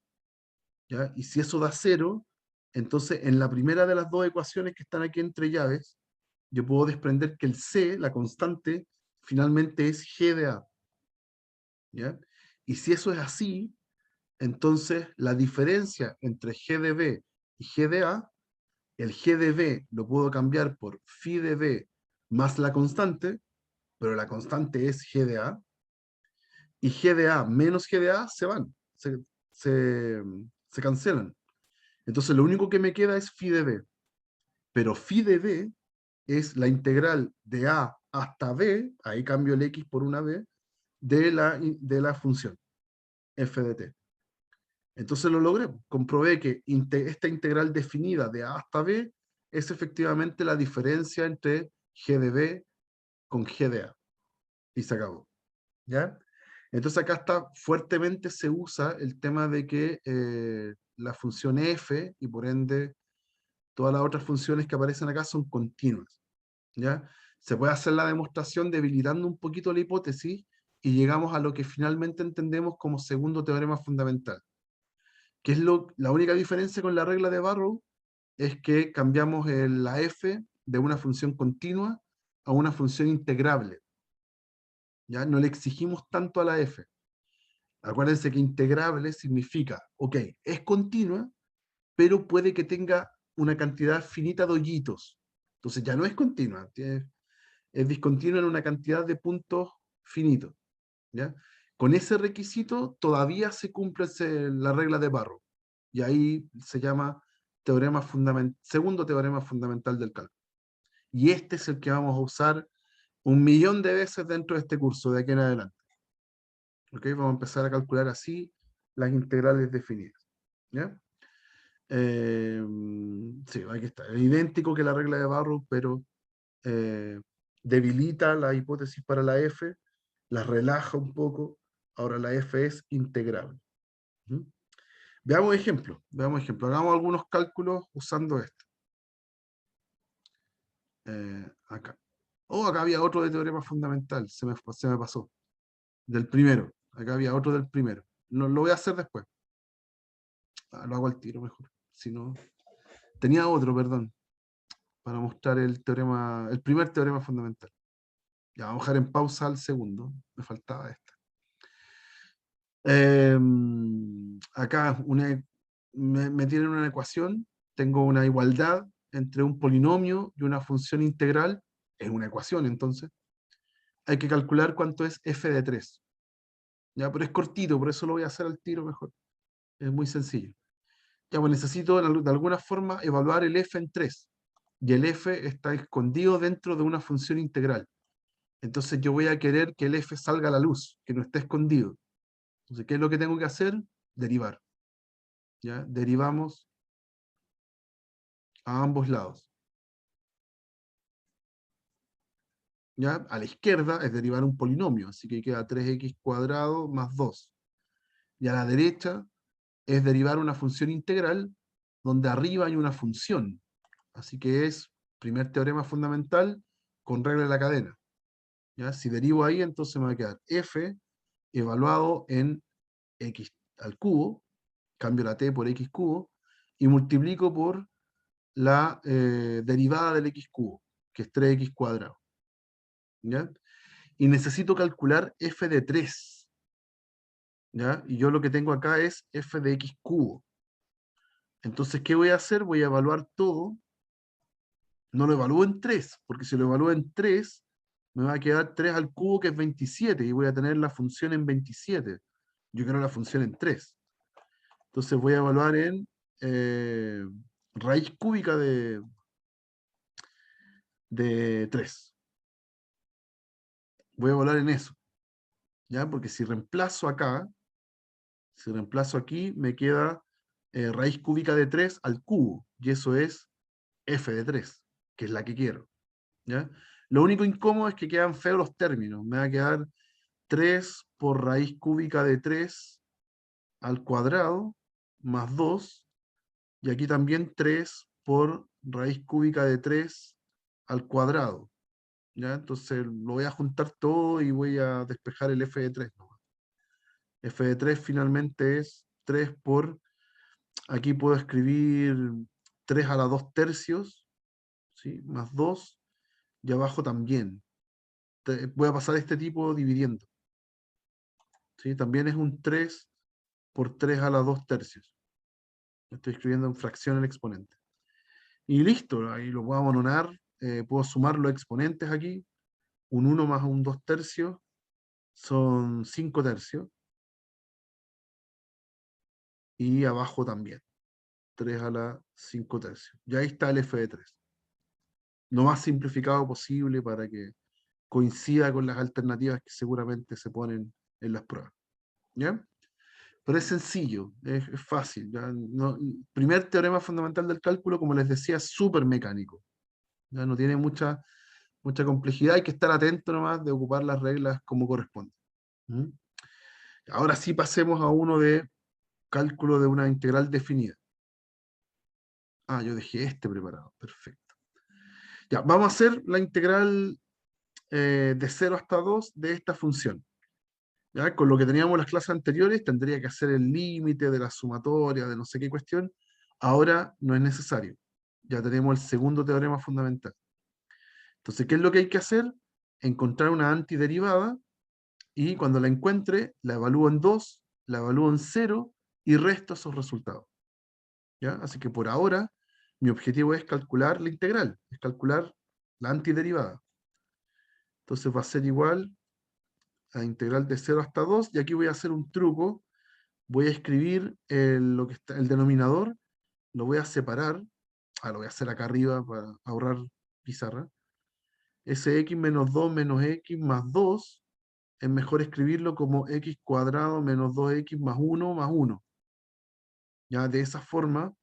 ¿Ya? Y si eso da 0, entonces en la primera de las dos ecuaciones que están aquí entre llaves, yo puedo desprender que el C, la constante, finalmente es G de A. ¿Ya? Y si eso es así, entonces la diferencia entre G de B y G de A, el G de B lo puedo cambiar por phi de B más la constante, pero la constante es G de A, y G de A menos G de A se van, se, se cancelan. Entonces lo único que me queda es phi de B. Pero phi de B es la integral de A hasta B, ahí cambio el X por una B, de la función f de t. Entonces lo logré. Comprobé que esta integral definida de A hasta B es efectivamente la diferencia entre G de B con G de A. Y se acabó. ¿Ya? Entonces acá está, fuertemente se usa el tema de que la función f, y por ende todas las otras funciones que aparecen acá son continuas. ¿Ya? Se puede hacer la demostración debilitando un poquito la hipótesis y llegamos a lo que finalmente entendemos como segundo teorema fundamental. Que es la única diferencia con la regla de Barrow, es que cambiamos la f de una función continua a una función integrable. ¿Ya? No le exigimos tanto a la f. Acuérdense que integrable significa, ok, es continua, pero puede que tenga una cantidad finita de hoyitos. Entonces ya no es continua, es discontinua en una cantidad de puntos finitos. ¿Ya? Con ese requisito todavía se cumple la regla de Barrow. Y ahí se llama segundo teorema fundamental del cálculo. Y este es el que vamos a usar 1.000.000 de veces dentro de este curso, de aquí en adelante. ¿Ok? Vamos a empezar a calcular así las integrales definidas. ¿Ya? Sí, aquí está. Es idéntico que la regla de Barrow, pero debilita la hipótesis para la f, la relaja un poco. Ahora la f es integrable. ¿Mm? Veamos ejemplos. Hagamos algunos cálculos usando esto. Acá. Oh, acá había otro de teorema fundamental. Se me pasó. Del primero. Acá había otro del primero. No, lo voy a hacer después. Lo hago al tiro mejor. Si no. Tenía otro, perdón, para mostrar el teorema, el primer teorema fundamental. Ya, vamos a dejar en pausa al segundo. Me faltaba este. Acá me tienen una ecuación. Tengo una igualdad entre un polinomio y una función integral. Es una ecuación, entonces. Hay que calcular cuánto es f de 3. Ya, pero es cortito, por eso lo voy a hacer al tiro mejor. Es muy sencillo. Ya, pues necesito de alguna forma evaluar el f en 3. Y el f está escondido dentro de una función integral. Entonces yo voy a querer que el f salga a la luz, que no esté escondido. Entonces, ¿qué es lo que tengo que hacer? Derivar. ¿Ya? Derivamos a ambos lados. ¿Ya? A la izquierda es derivar un polinomio, así que queda 3x cuadrado más 2. Y a la derecha es derivar una función integral, donde arriba hay una función. Así que es primer teorema fundamental con regla de la cadena. ¿Ya? Si derivo ahí, entonces me va a quedar f evaluado en x al cubo, cambio la t por x cubo, y multiplico por la derivada del x cubo, que es 3x cuadrado. ¿Ya? Y necesito calcular f de 3. ¿Ya? Y yo lo que tengo acá es f de x cubo. Entonces, ¿qué voy a hacer? Voy a evaluar todo. No lo evalúo en 3, porque si lo evalúo en 3, me va a quedar 3 al cubo, que es 27, y voy a tener la función en 27. Yo quiero la función en 3. Entonces voy a evaluar en raíz cúbica de 3. Voy a evaluar en eso. ¿Ya? Porque si reemplazo acá, si reemplazo aquí, me queda raíz cúbica de 3 al cubo, y eso es f de 3, que es la que quiero. ¿Ya? Lo único incómodo es que quedan feos los términos. Me va a quedar 3 por raíz cúbica de 3 al cuadrado, más 2, y aquí también 3 por raíz cúbica de 3 al cuadrado. ¿Ya? Entonces lo voy a juntar todo y voy a despejar el f de 3. F de 3 finalmente es 3 por, aquí puedo escribir 3 a la 2 tercios, ¿sí? Más 2, y abajo también. Voy a pasar este tipo dividiendo. ¿Sí? También es un 3 por 3 a la 2 tercios. Estoy escribiendo en fracción el exponente. Y listo, ahí lo puedo amononar. Puedo sumar los exponentes aquí. Un 1 más un 2 tercios son 5 tercios. Y abajo también. 3 a la 5 tercios. Y ahí está el f de 3. Lo más simplificado posible para que coincida con las alternativas que seguramente se ponen en las pruebas. ¿Ya? Pero es sencillo, es fácil. ¿Ya? No, primer teorema fundamental del cálculo, como les decía, es súper mecánico. ¿Ya? No tiene mucha complejidad, hay que estar atento nomás de ocupar las reglas como corresponde. ¿Mm? Ahora sí pasemos a uno de cálculo de una integral definida. Ah, yo dejé este preparado, perfecto. Ya, vamos a hacer la integral de 0 hasta 2 de esta función. ¿Ya? Con lo que teníamos en las clases anteriores, tendría que hacer el límite de la sumatoria, de no sé qué cuestión. Ahora no es necesario. Ya tenemos el segundo teorema fundamental. Entonces, ¿qué es lo que hay que hacer? Encontrar una antiderivada, y cuando la encuentre, la evalúo en 2, la evalúo en 0, y resto esos resultados. ¿Ya? Así que por ahora, mi objetivo es calcular la integral, es calcular la antiderivada. Entonces va a ser igual a integral de 0 hasta 2, y aquí voy a hacer un truco. Voy a escribir lo que está, el denominador, lo voy a separar. Lo voy a hacer acá arriba para ahorrar pizarra. Sx menos 2 menos x más 2, es mejor escribirlo como x cuadrado menos 2x más 1 más 1. Ya de esa forma,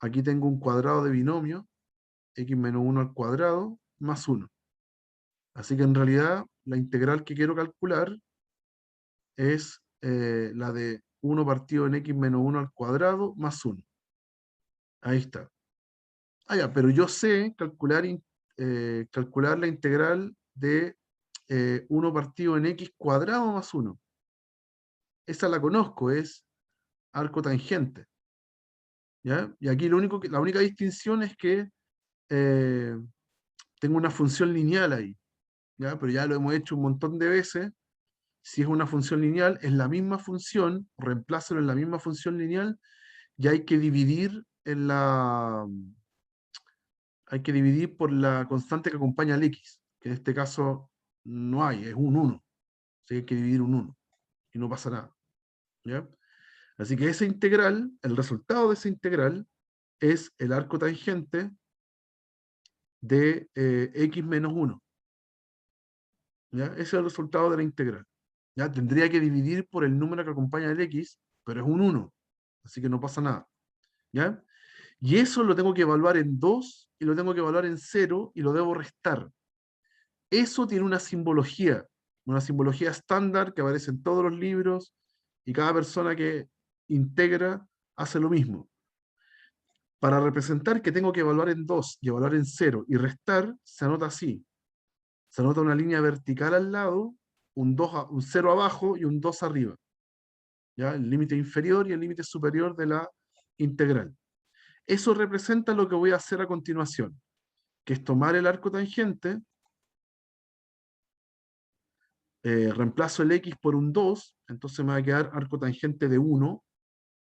aquí tengo un cuadrado de binomio, x menos 1 al cuadrado más 1. Así que en realidad la integral que quiero calcular es la de 1 partido en x menos 1 al cuadrado más 1. Ahí está. Ya, pero yo sé calcular la integral de 1 partido en x cuadrado más 1. Esa la conozco, es arco tangente. ¿Ya? Y aquí la única distinción es que tengo una función lineal ahí. ¿Ya? Pero ya lo hemos hecho un montón de veces. Si es una función lineal, es la misma función, reemplázalo en la misma función lineal, y hay que dividir hay que dividir por la constante que acompaña al x, que en este caso no hay, es un 1. Así que hay que dividir un 1 y no pasa nada. ¿Ya? Así que esa integral, el resultado de esa integral es el arco tangente de x menos 1. ¿Ya? Ese es el resultado de la integral. ¿Ya? Tendría que dividir por el número que acompaña al x, pero es un 1. Así que no pasa nada. ¿Ya? Y eso lo tengo que evaluar en 2, y lo tengo que evaluar en 0, y lo debo restar. Eso tiene una simbología estándar que aparece en todos los libros, y cada persona que integra hace lo mismo. Para representar que tengo que evaluar en 2 y evaluar en 0 y restar, se anota así. Se anota una línea vertical al lado, un 0 abajo y un 2 arriba. ¿Ya? El límite inferior y el límite superior de la integral. Eso representa lo que voy a hacer a continuación, que es tomar el arco tangente, reemplazo el x por un 2, entonces me va a quedar arco tangente de 1,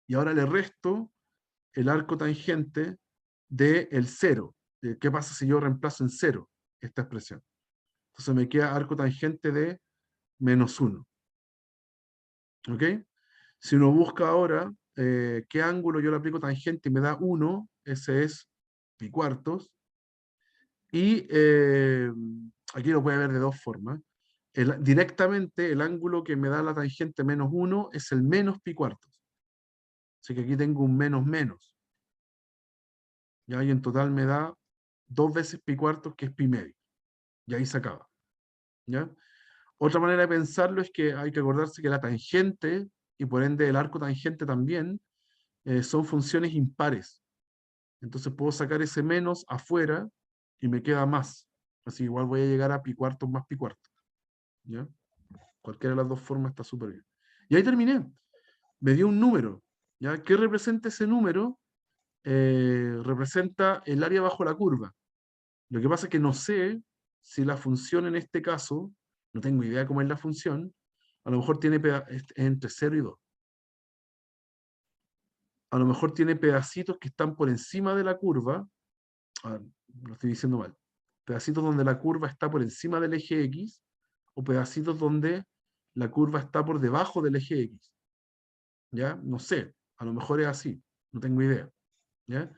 y ahora le resto el arco tangente del 0. ¿Qué pasa si yo reemplazo en 0 esta expresión? Entonces me queda arco tangente de menos 1. ¿Ok? Si uno busca ahora qué ángulo yo le aplico tangente y me da 1, ese es pi cuartos. Y aquí lo puede ver de dos formas. Directamente el ángulo que me da la tangente menos 1 es el menos pi cuartos. Así que aquí tengo un menos menos. ¿Ya? Y en total me da 2 veces pi cuartos, que es pi medio. Y ahí se acaba. ¿Ya? Otra manera de pensarlo es que hay que acordarse que la tangente, y por ende el arco tangente también, son funciones impares. Entonces puedo sacar ese menos afuera y me queda más. Así igual voy a llegar a pi cuartos más pi cuartos. ¿Ya? Cualquiera de las dos formas está súper bien. Y ahí terminé. Me dio un número. ¿Ya? ¿Qué representa ese número? Representa el área bajo la curva. Lo que pasa es que no sé si la función en este caso, no tengo idea cómo es la función, a lo mejor tiene entre 0 y 2. A lo mejor tiene pedacitos que están por encima de la curva. Lo estoy diciendo mal. Pedacitos donde la curva está por encima del eje X, o pedacitos donde la curva está por debajo del eje X. ¿Ya? No sé, a lo mejor es así, no tengo idea. ¿Ya?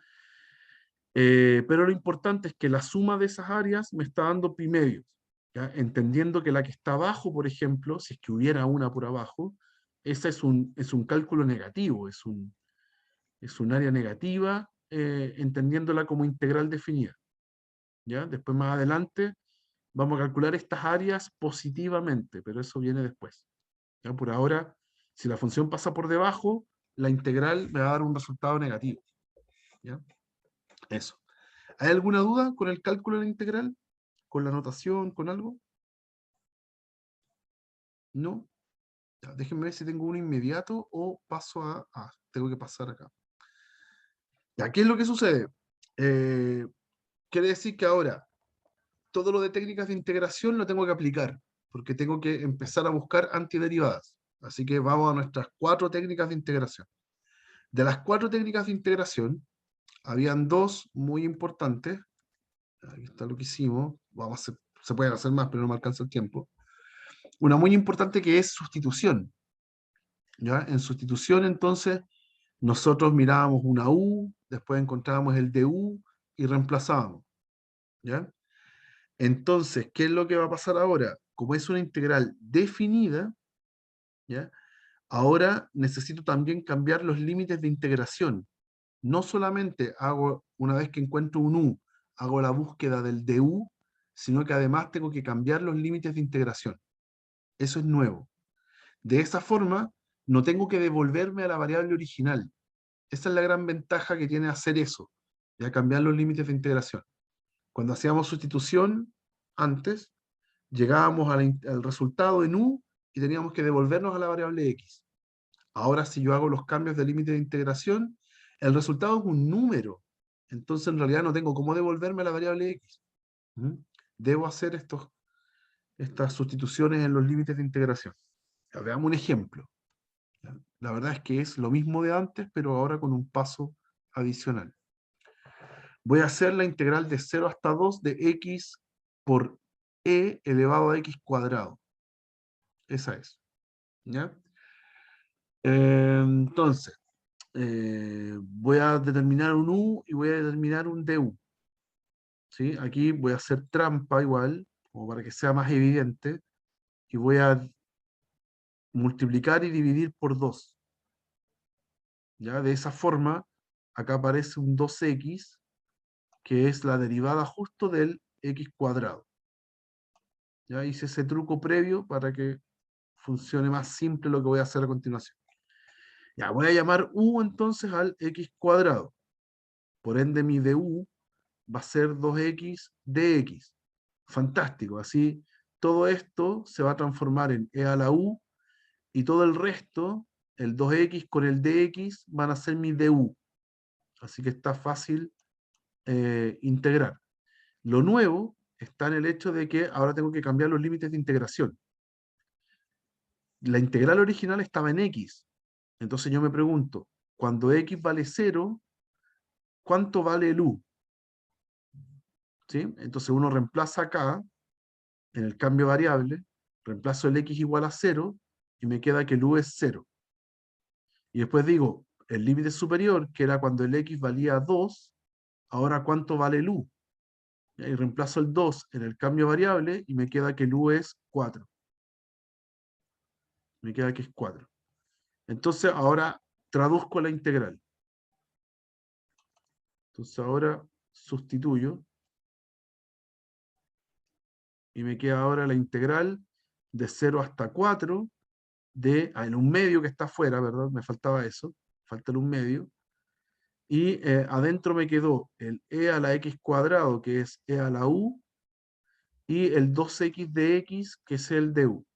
Pero lo importante es que la suma de esas áreas me está dando pi medios. ¿Ya? Entendiendo que la que está abajo, por ejemplo, si es que hubiera una por abajo, esa es un cálculo negativo, es un área negativa, entendiéndola como integral definida. ¿Ya? Después, más adelante, vamos a calcular estas áreas positivamente, pero eso viene después. ¿Ya? Por ahora, si la función pasa por debajo, la integral me va a dar un resultado negativo. ¿Ya? Eso. ¿Hay alguna duda con el cálculo de la integral? ¿Con la notación? ¿Con algo? ¿No? Ya, déjenme ver si tengo uno inmediato o paso a... tengo que pasar acá. Ya, ¿qué es lo que sucede? Quiere decir que ahora todo lo de técnicas de integración lo tengo que aplicar, porque tengo que empezar a buscar antiderivadas. Así que vamos a nuestras 4 técnicas de integración. De las 4 técnicas de integración, habían 2 muy importantes. Aquí está lo que hicimos. Se pueden hacer más, pero no me alcanza el tiempo. Una muy importante que es sustitución. ¿Ya? En sustitución, entonces, nosotros mirábamos una U, después encontrábamos el du y reemplazábamos. ¿Ya? Entonces, ¿qué es lo que va a pasar ahora? Como es una integral definida, ¿ya? Ahora necesito también cambiar los límites de integración. No solamente hago, una vez que encuentro un u, hago la búsqueda del du, sino que además tengo que cambiar los límites de integración. Eso es nuevo. De esa forma, no tengo que devolverme a la variable original. Esa es la gran ventaja que tiene hacer eso, ya cambiar los límites de integración. Cuando hacíamos sustitución, antes, llegábamos al resultado en u y teníamos que devolvernos a la variable x. Ahora, si yo hago los cambios de límite de integración, el resultado es un número. Entonces, en realidad, no tengo cómo devolverme a la variable x. Debo hacer estas sustituciones en los límites de integración. Ya, veamos un ejemplo. La verdad es que es lo mismo de antes, pero ahora con un paso adicional. Voy a hacer la integral de 0 hasta 2 de x por e elevado a x cuadrado. Esa es. ¿Ya? Entonces, voy a determinar un u y voy a determinar un du. ¿Sí? Aquí voy a hacer trampa igual, como para que sea más evidente, y voy a multiplicar y dividir por 2. ¿Ya? De esa forma, acá aparece un 2x, que es la derivada justo del x cuadrado. Ya hice ese truco previo para que funcione más simple lo que voy a hacer a continuación. Ya, voy a llamar u entonces al x cuadrado. Por ende, mi du va a ser 2x dx. Fantástico. Así, todo esto se va a transformar en e a la u, y todo el resto, el 2x con el dx, van a ser mi du. Así que está fácil integrar. Lo nuevo está en el hecho de que ahora tengo que cambiar los límites de integración. La integral original estaba en x. Entonces yo me pregunto, cuando x vale 0, ¿cuánto vale el u? ¿Sí? Entonces uno reemplaza acá, en el cambio variable, reemplazo el x igual a 0, y me queda que el u es 0. Y después digo, el límite superior, que era cuando el x valía 2, ahora ¿cuánto vale el u? Y reemplazo el 2 en el cambio variable, y me queda que el u es 4. Me queda que es 4. Entonces ahora traduzco la integral. Entonces ahora sustituyo, y me queda ahora la integral de 0 hasta 4 en un medio que está afuera, ¿verdad? Me faltaba eso, falta el un medio. Y adentro me quedó el e a la x cuadrado, que es e a la u, y el 2x de x, que es el du.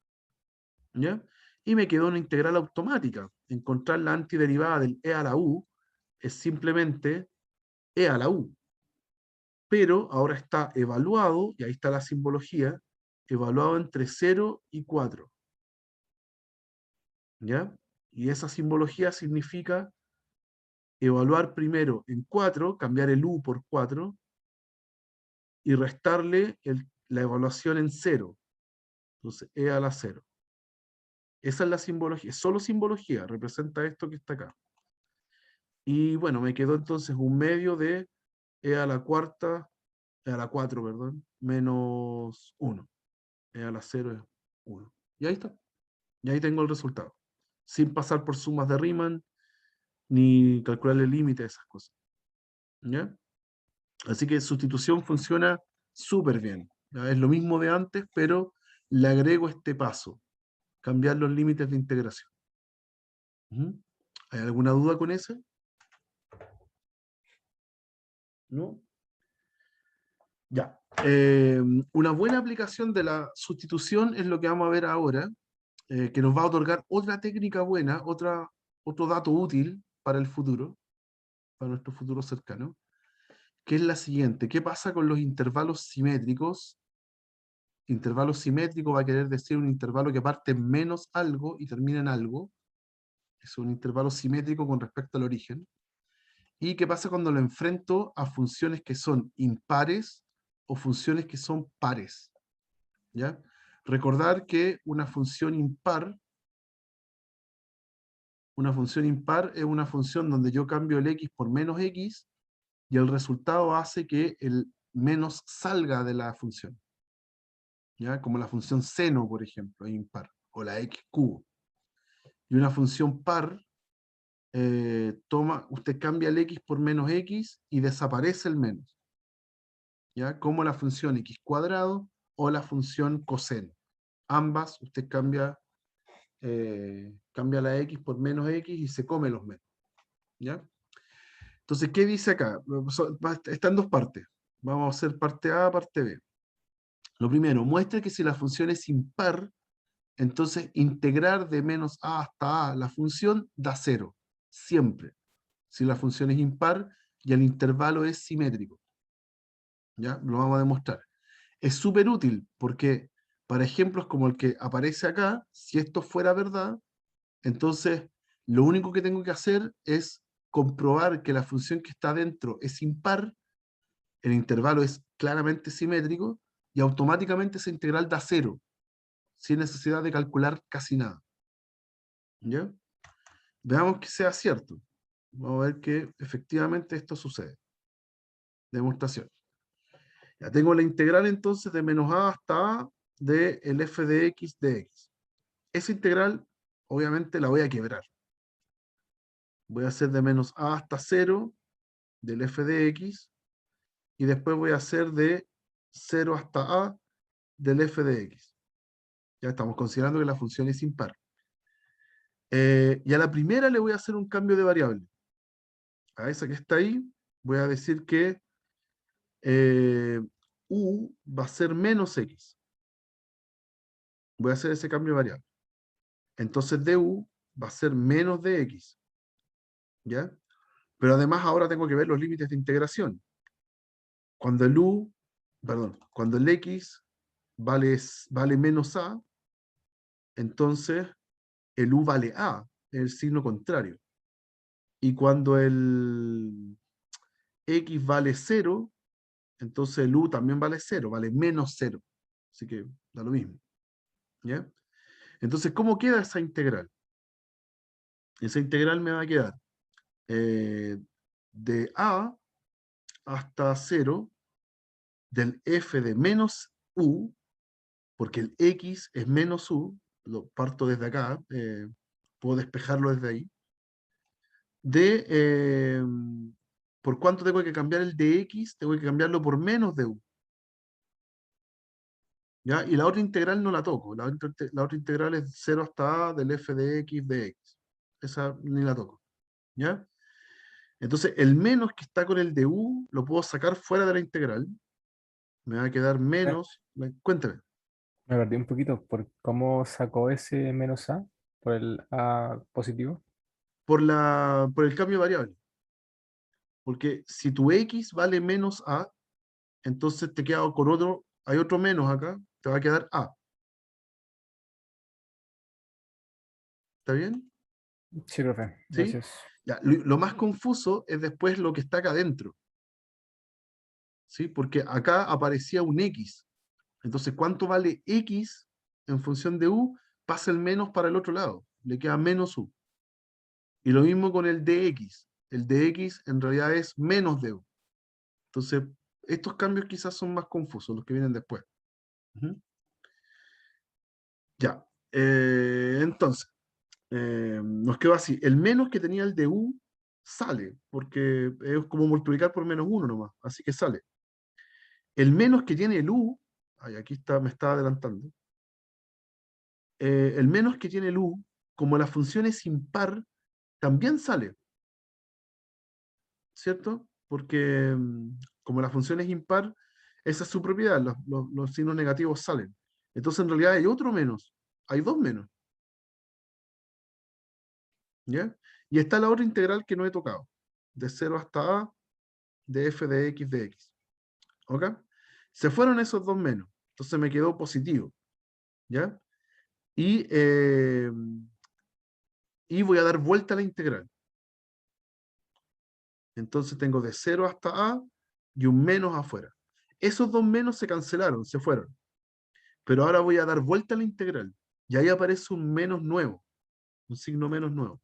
¿Ya? Y me quedó una integral automática. Encontrar la antiderivada del e a la u es simplemente e a la u. Pero ahora está evaluado, y ahí está la simbología, evaluado entre 0 y 4. ¿Ya? Y esa simbología significa evaluar primero en 4, cambiar el u por 4, y restarle la evaluación en 0. Entonces, e a la 0. Esa es la simbología, es solo simbología, representa esto que está acá. Y bueno, me quedó entonces un medio de e a la cuarta, e a la 4, perdón, menos 1. E a la 0 es 1. Y ahí está. Y ahí tengo el resultado. Sin pasar por sumas de Riemann, ni calcular el límite de esas cosas. ¿Ya? Así que sustitución funciona súper bien. ¿Ya? Es lo mismo de antes, pero le agrego este paso. Cambiar los límites de integración. ¿Mm? ¿Hay alguna duda con ese? ¿No? Ya. Una buena aplicación de la sustitución es lo que vamos a ver ahora, que nos va a otorgar otra técnica buena, otro dato útil para el futuro, para nuestro futuro cercano, que es la siguiente. ¿Qué pasa con los intervalos simétricos? Intervalo simétrico va a querer decir un intervalo que parte en menos algo y termina en algo. Es un intervalo simétrico con respecto al origen. ¿Y qué pasa cuando lo enfrento a funciones que son impares o funciones que son pares? ¿Ya? Recordar que una función impar es una función donde yo cambio el x por menos x, y el resultado hace que el menos salga de la función. ¿Ya? Como la función seno, por ejemplo, es impar, o la x cubo. Y una función par, usted cambia el x por menos x y desaparece el menos. ¿Ya? Como la función x cuadrado o la función coseno. Ambas, usted cambia la x por menos x y se come los menos. ¿Ya? Entonces, ¿qué dice acá? Está en dos partes. Vamos a hacer parte A, parte B. Lo primero, muestra que si la función es impar, entonces integrar de menos a hasta a la función da 0. Siempre. Si la función es impar y el intervalo es simétrico. ¿Ya? Lo vamos a demostrar. Es súper útil porque para ejemplos como el que aparece acá, si esto fuera verdad, entonces lo único que tengo que hacer es comprobar que la función que está dentro es impar, el intervalo es claramente simétrico, y automáticamente esa integral da 0, sin necesidad de calcular casi nada. ¿Ya? Veamos que sea cierto. Vamos a ver que efectivamente esto sucede. Demostración. Ya tengo la integral entonces de menos a hasta a de el f de x de x. Esa integral obviamente la voy a quebrar. Voy a hacer de menos a hasta 0 del f de x, y después voy a hacer de 0 hasta a del f de x. Ya estamos considerando que la función es impar. Y a la primera le voy a hacer un cambio de variable. A esa que está ahí, voy a decir que u va a ser menos x. Voy a hacer ese cambio de variable. Entonces du va a ser menos de x. ¿Ya? Pero además ahora tengo que ver los límites de integración. Cuando el cuando el x vale menos a, entonces el u vale a, es el signo contrario. Y cuando el x vale 0, entonces el u también vale 0, vale menos 0. Así que da lo mismo. ¿Ya? Entonces, ¿cómo queda esa integral? Esa integral me va a quedar de a hasta 0 del f de menos u, porque el x es menos u, lo parto desde acá, puedo despejarlo desde ahí, ¿por cuánto tengo que cambiar el de x? Tengo que cambiarlo por menos de u. ¿Ya? Y la otra integral no la toco, la otra integral es 0 hasta a del f de x de x. Esa ni la toco. ¿Ya? Entonces, el menos que está con el de u, lo puedo sacar fuera de la integral. Me va a quedar menos, cuéntame. Me perdí un poquito por cómo sacó ese menos a por el a positivo. Por el cambio de variable. Porque si tu x vale menos a, entonces te queda con otro, hay otro menos acá, te va a quedar a. ¿Está bien? Sí, profe, ¿Sí? gracias. Ya, lo más confuso es después lo que está acá adentro. ¿Sí? Porque acá aparecía un x. Entonces, ¿cuánto vale x en función de u? Pasa el menos para el otro lado. Le queda menos u. Y lo mismo con el dx. El dx en realidad es menos de u. Entonces, estos cambios quizás son más confusos, los que vienen después. Ujú. Ya. Entonces, nos quedó así. El menos que tenía el de u sale, porque es como multiplicar por menos 1 nomás. Así que sale. El menos que tiene el u, ay, aquí está, me estaba adelantando. El menos que tiene el u, como la función es impar, también sale. ¿Cierto? Porque como la función es impar, esa es su propiedad, los signos negativos salen. Entonces en realidad hay otro menos, hay dos menos. ¿Ya? Y está la otra integral que no he tocado, de 0 hasta a, de f de x de x. ¿Ok? Se fueron esos dos menos, entonces me quedó positivo. ¿Ya? Y voy a dar vuelta a la integral. Entonces tengo de 0 hasta a y un menos afuera. Esos dos menos se cancelaron, se fueron. Pero ahora voy a dar vuelta a la integral. Y ahí aparece un menos nuevo, un signo menos nuevo.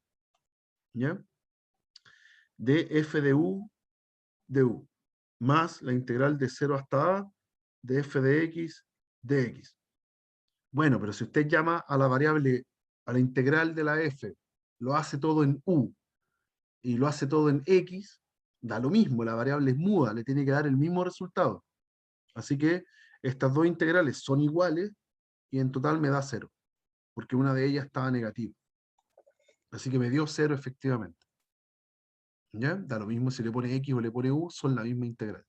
¿Ya? De f de u, más la integral de 0 hasta a de f de x. Bueno, pero si usted llama a la variable, a la integral de la f, lo hace todo en u y lo hace todo en x, da lo mismo, la variable es muda, le tiene que dar el mismo resultado. Así que estas dos integrales son iguales y en total me da 0, porque una de ellas estaba negativa. Así que me dio 0 efectivamente. ¿Ya? Da lo mismo si le pone x o le pone u, son la misma integral.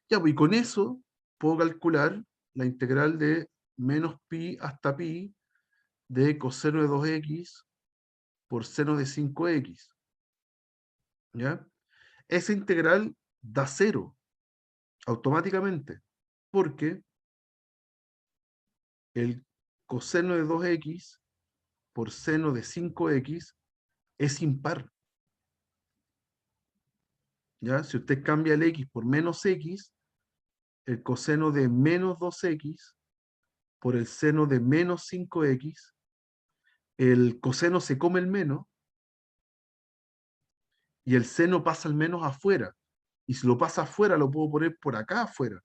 Ya, pues y con eso puedo calcular la integral de menos pi hasta pi de coseno de 2x por seno de 5x. ¿Ya? Esa integral da 0 automáticamente, porque el coseno de 2x por seno de 5x es impar. ¿Ya? Si usted cambia el x por menos x, el coseno de menos 2x por el seno de menos 5x, el coseno se come el menos y el seno pasa al menos afuera. Y si lo pasa afuera, lo puedo poner por acá afuera.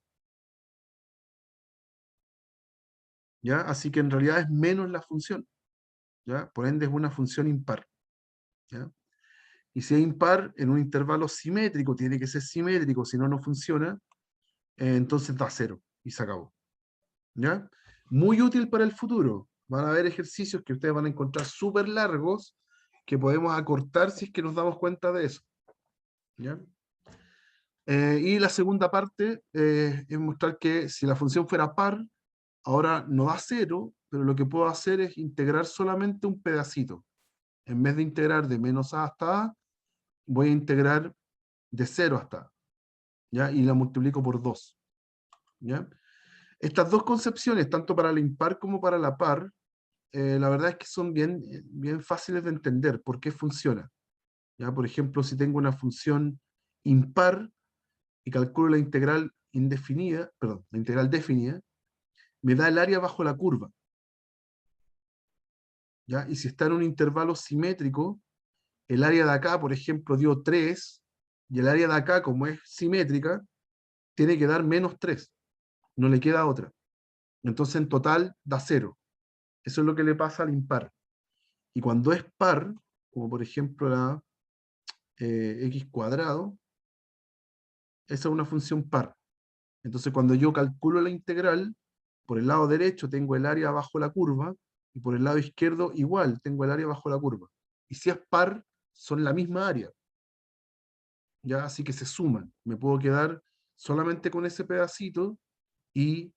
¿Ya? Así que en realidad es menos la función. ¿Ya? Por ende es una función impar. ¿Ya? Y si es impar en un intervalo simétrico, tiene que ser simétrico, si no, no funciona, entonces da 0 y se acabó. ¿Ya? Muy útil para el futuro. Van a haber ejercicios que ustedes van a encontrar súper largos que podemos acortar si es que nos damos cuenta de eso. ¿Ya? Y la segunda parte es mostrar que si la función fuera par, ahora no da 0, pero lo que puedo hacer es integrar solamente un pedacito. En vez de integrar de menos a hasta a, voy a integrar de 0 hasta a, ¿ya? Y la multiplico por 2. ¿Ya? Estas dos concepciones, tanto para la impar como para la par, la verdad es que son bien fáciles de entender por qué funciona. ¿Ya? Por ejemplo, si tengo una función impar y calculo la integral indefinida, perdón, la integral definida, me da el área bajo la curva. ¿Ya? Y si está en un intervalo simétrico, el área de acá, por ejemplo, dio 3, y el área de acá, como es simétrica, tiene que dar menos 3. No le queda otra. Entonces, en total, da 0. Eso es lo que le pasa al impar. Y cuando es par, como por ejemplo la x cuadrado, esa es una función par. Entonces, cuando yo calculo la integral, por el lado derecho tengo el área bajo la curva, y por el lado izquierdo igual tengo el área bajo la curva. Y si es par, son la misma área. ¿Ya? Así que se suman. Me puedo quedar solamente con ese pedacito y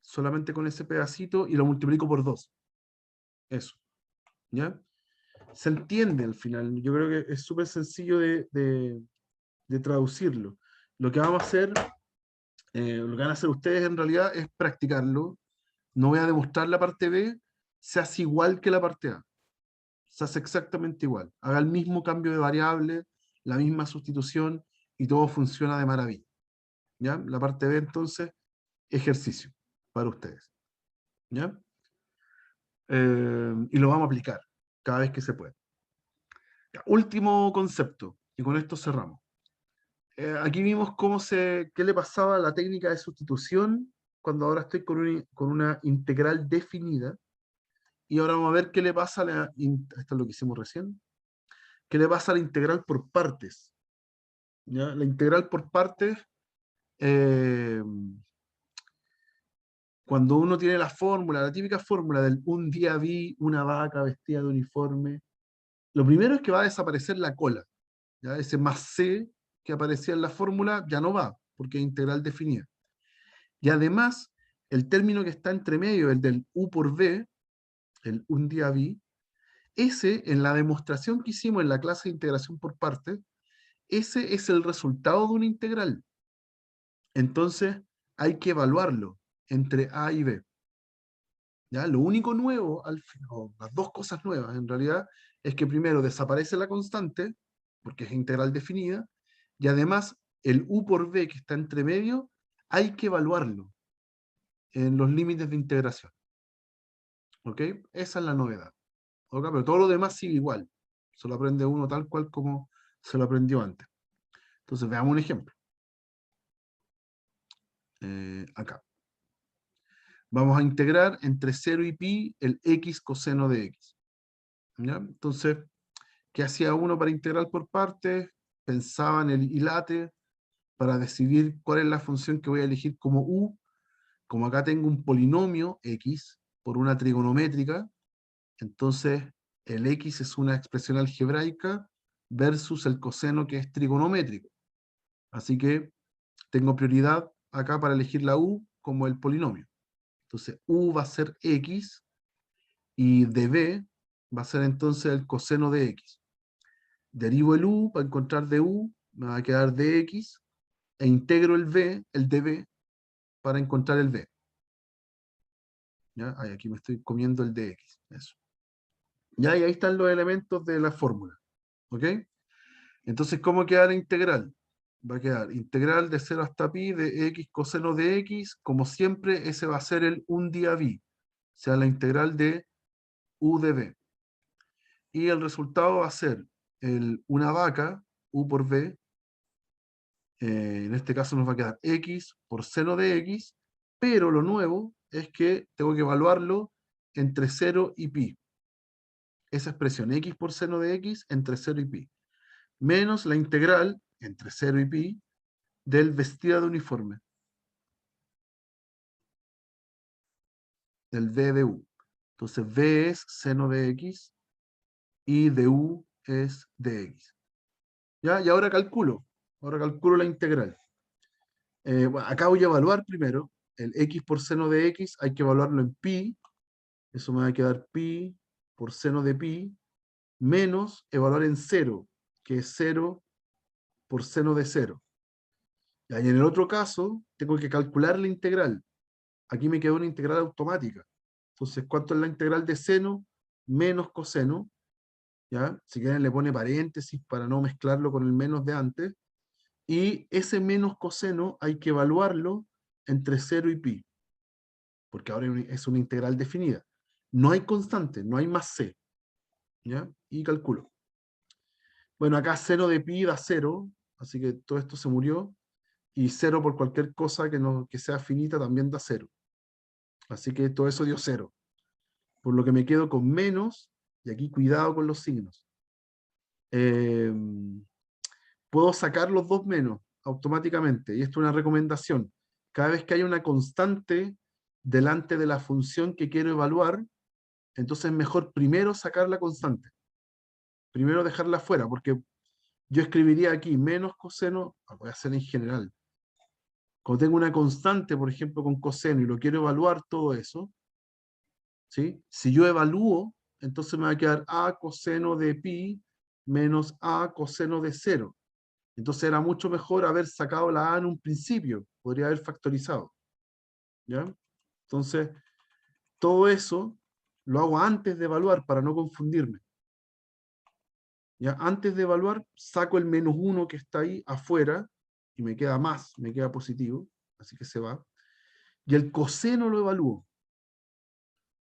solamente con ese pedacito y lo multiplico por 2. Eso. ¿Ya? Se entiende al final. Yo creo que es súper sencillo de traducirlo. Lo que vamos a hacer, lo que van a hacer ustedes en realidad es practicarlo. No voy a demostrar la parte B, se hace igual que la parte A. Se hace exactamente igual. Haga el mismo cambio de variable, la misma sustitución y todo funciona de maravilla. ¿Ya? La parte B entonces, ejercicio para ustedes. ¿Ya? Y lo vamos a aplicar cada vez que se pueda. Ya, último concepto, y con esto cerramos. Aquí vimos qué le pasaba a la técnica de sustitución cuando ahora estoy con una integral definida. Y ahora vamos a ver qué le pasa a esto es lo que hicimos recién. ¿Qué le pasa a la integral por partes? ¿Ya? La integral por partes, eh, cuando uno tiene la típica fórmula del un día vi una vaca vestida de uniforme, lo primero es que va a desaparecer la cola. ¿Ya? Ese más c que aparecía en la fórmula ya no va, porque es integral definida. Y además, el término que está entre medio, el del u por v, el un día vi, ese, en la demostración que hicimos en la clase de integración por partes, ese es el resultado de una integral. Entonces, hay que evaluarlo entre A y B. ¿Ya? Lo único nuevo, o las dos cosas nuevas en realidad, es que primero desaparece la constante, porque es integral definida, y además el u por v que está entre medio, hay que evaluarlo en los límites de integración. ¿Ok? Esa es la novedad. ¿Ok? Pero todo lo demás sigue igual. Se lo aprende uno tal cual como se lo aprendió antes. Entonces, veamos un ejemplo. Acá. Vamos a integrar entre 0 y pi el x coseno de x. ¿Ya? Entonces, ¿qué hacía uno para integrar por partes? Pensaba en el ilate para decidir cuál es la función que voy a elegir como u. Como acá tengo un polinomio x por una trigonométrica, entonces el x es una expresión algebraica versus el coseno que es trigonométrico. Así que tengo prioridad acá para elegir la u como el polinomio. Entonces u va a ser x y db va a ser entonces el coseno de x. Derivo el u para encontrar du, me va a quedar dx, e integro el v, el db, para encontrar el v. ¿Ya? Ay, aquí me estoy comiendo el dx. Eso. ¿Ya? Y ahí están los elementos de la fórmula. ¿Ok? Entonces, ¿cómo queda la integral? Va a quedar integral de 0 hasta pi de x coseno de x. Como siempre, ese va a ser el un día vi. O sea, la integral de u de v. Y el resultado va a ser una vaca, u por v. En este caso nos va a quedar x por seno de x. Pero lo nuevo es que tengo que evaluarlo entre 0 y pi. Esa expresión x por seno de x entre 0 y pi. Menos la integral entre 0 y pi del vestida de uniforme. Del v de u. Entonces v es seno de x y de u es dx. ¿Ya? Y ahora calculo la integral. Bueno, acá voy a evaluar primero el x por seno de x, hay que evaluarlo en pi, eso me va a quedar pi por seno de pi, menos evaluar en 0, que es 0 por seno de 0. Y en el otro caso, tengo que calcular la integral. Aquí me quedó una integral automática. Entonces, ¿cuánto es la integral de seno menos coseno? ¿Ya? Si quieren le pone paréntesis para no mezclarlo con el menos de antes. Y ese menos coseno hay que evaluarlo entre 0 y pi. Porque ahora es una integral definida. No hay constante, no hay más c. ¿Ya? Y calculo. Bueno, acá seno de pi da 0, así que todo esto se murió. Y 0 por cualquier cosa que sea finita también da 0. Así que todo eso dio 0. Por lo que me quedo con menos, y aquí cuidado con los signos. Puedo sacar los dos menos automáticamente, y esto es una recomendación. Cada vez que haya una constante delante de la función que quiero evaluar, entonces es mejor primero sacar la constante. Primero dejarla fuera, porque yo escribiría aquí menos coseno, voy a hacer en general. Cuando tengo una constante, por ejemplo, con coseno, y lo quiero evaluar todo eso, ¿sí? Si yo evalúo, entonces me va a quedar a coseno de pi menos a coseno de 0. Entonces era mucho mejor haber sacado la a en un principio, podría haber factorizado. ¿Ya? Entonces, todo eso lo hago antes de evaluar para no confundirme. ¿Ya? Antes de evaluar, saco el menos 1 que está ahí afuera y me queda más, me queda positivo, así que se va. Y el coseno lo evalúo.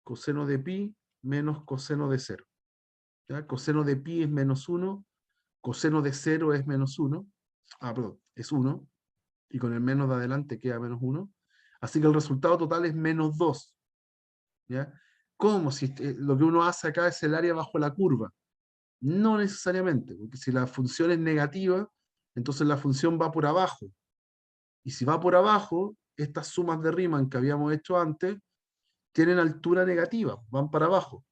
Coseno de pi menos coseno de 0. ¿Ya? Coseno de pi es menos 1, coseno de 0 es menos 1. Perdón, es 1. Y con el menos de adelante queda menos 1. Así que el resultado total es menos 2. ¿Ya? ¿Cómo? Si lo que uno hace acá es el área bajo la curva. No necesariamente, porque si la función es negativa, entonces la función va por abajo. Y si va por abajo, estas sumas de Riemann que habíamos hecho antes tienen altura negativa, van para abajo.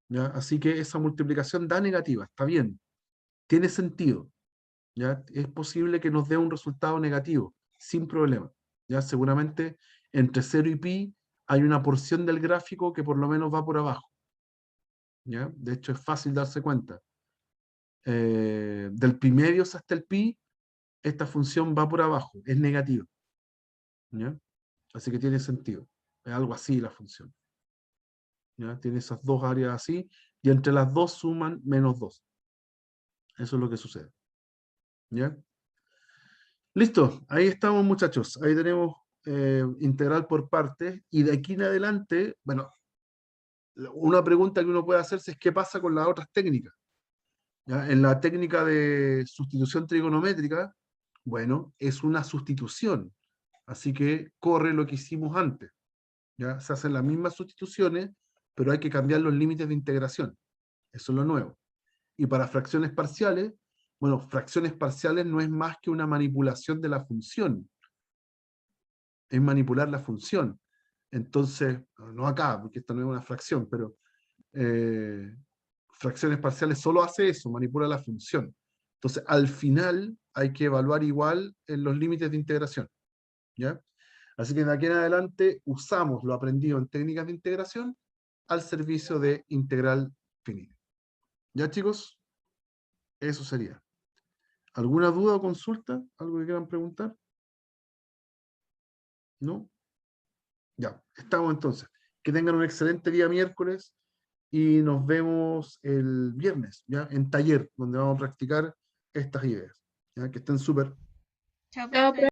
¿Ya? Así que esa multiplicación da negativa, está bien, tiene sentido. ¿Ya? Es posible que nos dé un resultado negativo, sin problema. ¿Ya? Seguramente entre 0 y pi hay una porción del gráfico que por lo menos va por abajo. ¿Ya? De hecho, es fácil darse cuenta. Del pi medios hasta el pi, esta función va por abajo, es negativa. ¿Ya? Así que tiene sentido. Es algo así la función. ¿Ya? Tiene esas dos áreas así, y entre las dos suman menos 2. Eso es lo que sucede. ¿Ya? Listo, ahí estamos muchachos. Ahí tenemos integral por partes. Y de aquí en adelante, bueno, una pregunta que uno puede hacerse es qué pasa con las otras técnicas. ¿Ya? En la técnica de sustitución trigonométrica, bueno, es una sustitución. Así que corre lo que hicimos antes. ¿Ya? Se hacen las mismas sustituciones, pero hay que cambiar los límites de integración. Eso es lo nuevo. Y para fracciones parciales, bueno, fracciones parciales no es más que una manipulación de la función. Es manipular la función. Entonces, no acá, porque esto no es una fracción, pero fracciones parciales solo hace eso, manipula la función. Entonces, al final hay que evaluar igual en los límites de integración. ¿Ya? Así que de aquí en adelante usamos lo aprendido en técnicas de integración al servicio de integral finita. ¿Ya, chicos? Eso sería. ¿Alguna duda o consulta? ¿Algo que quieran preguntar? ¿No? Ya, estamos entonces. Que tengan un excelente día miércoles y nos vemos el viernes, ¿ya? En taller, donde vamos a practicar estas ideas. ¿Ya? Que estén súper. Chao, profe.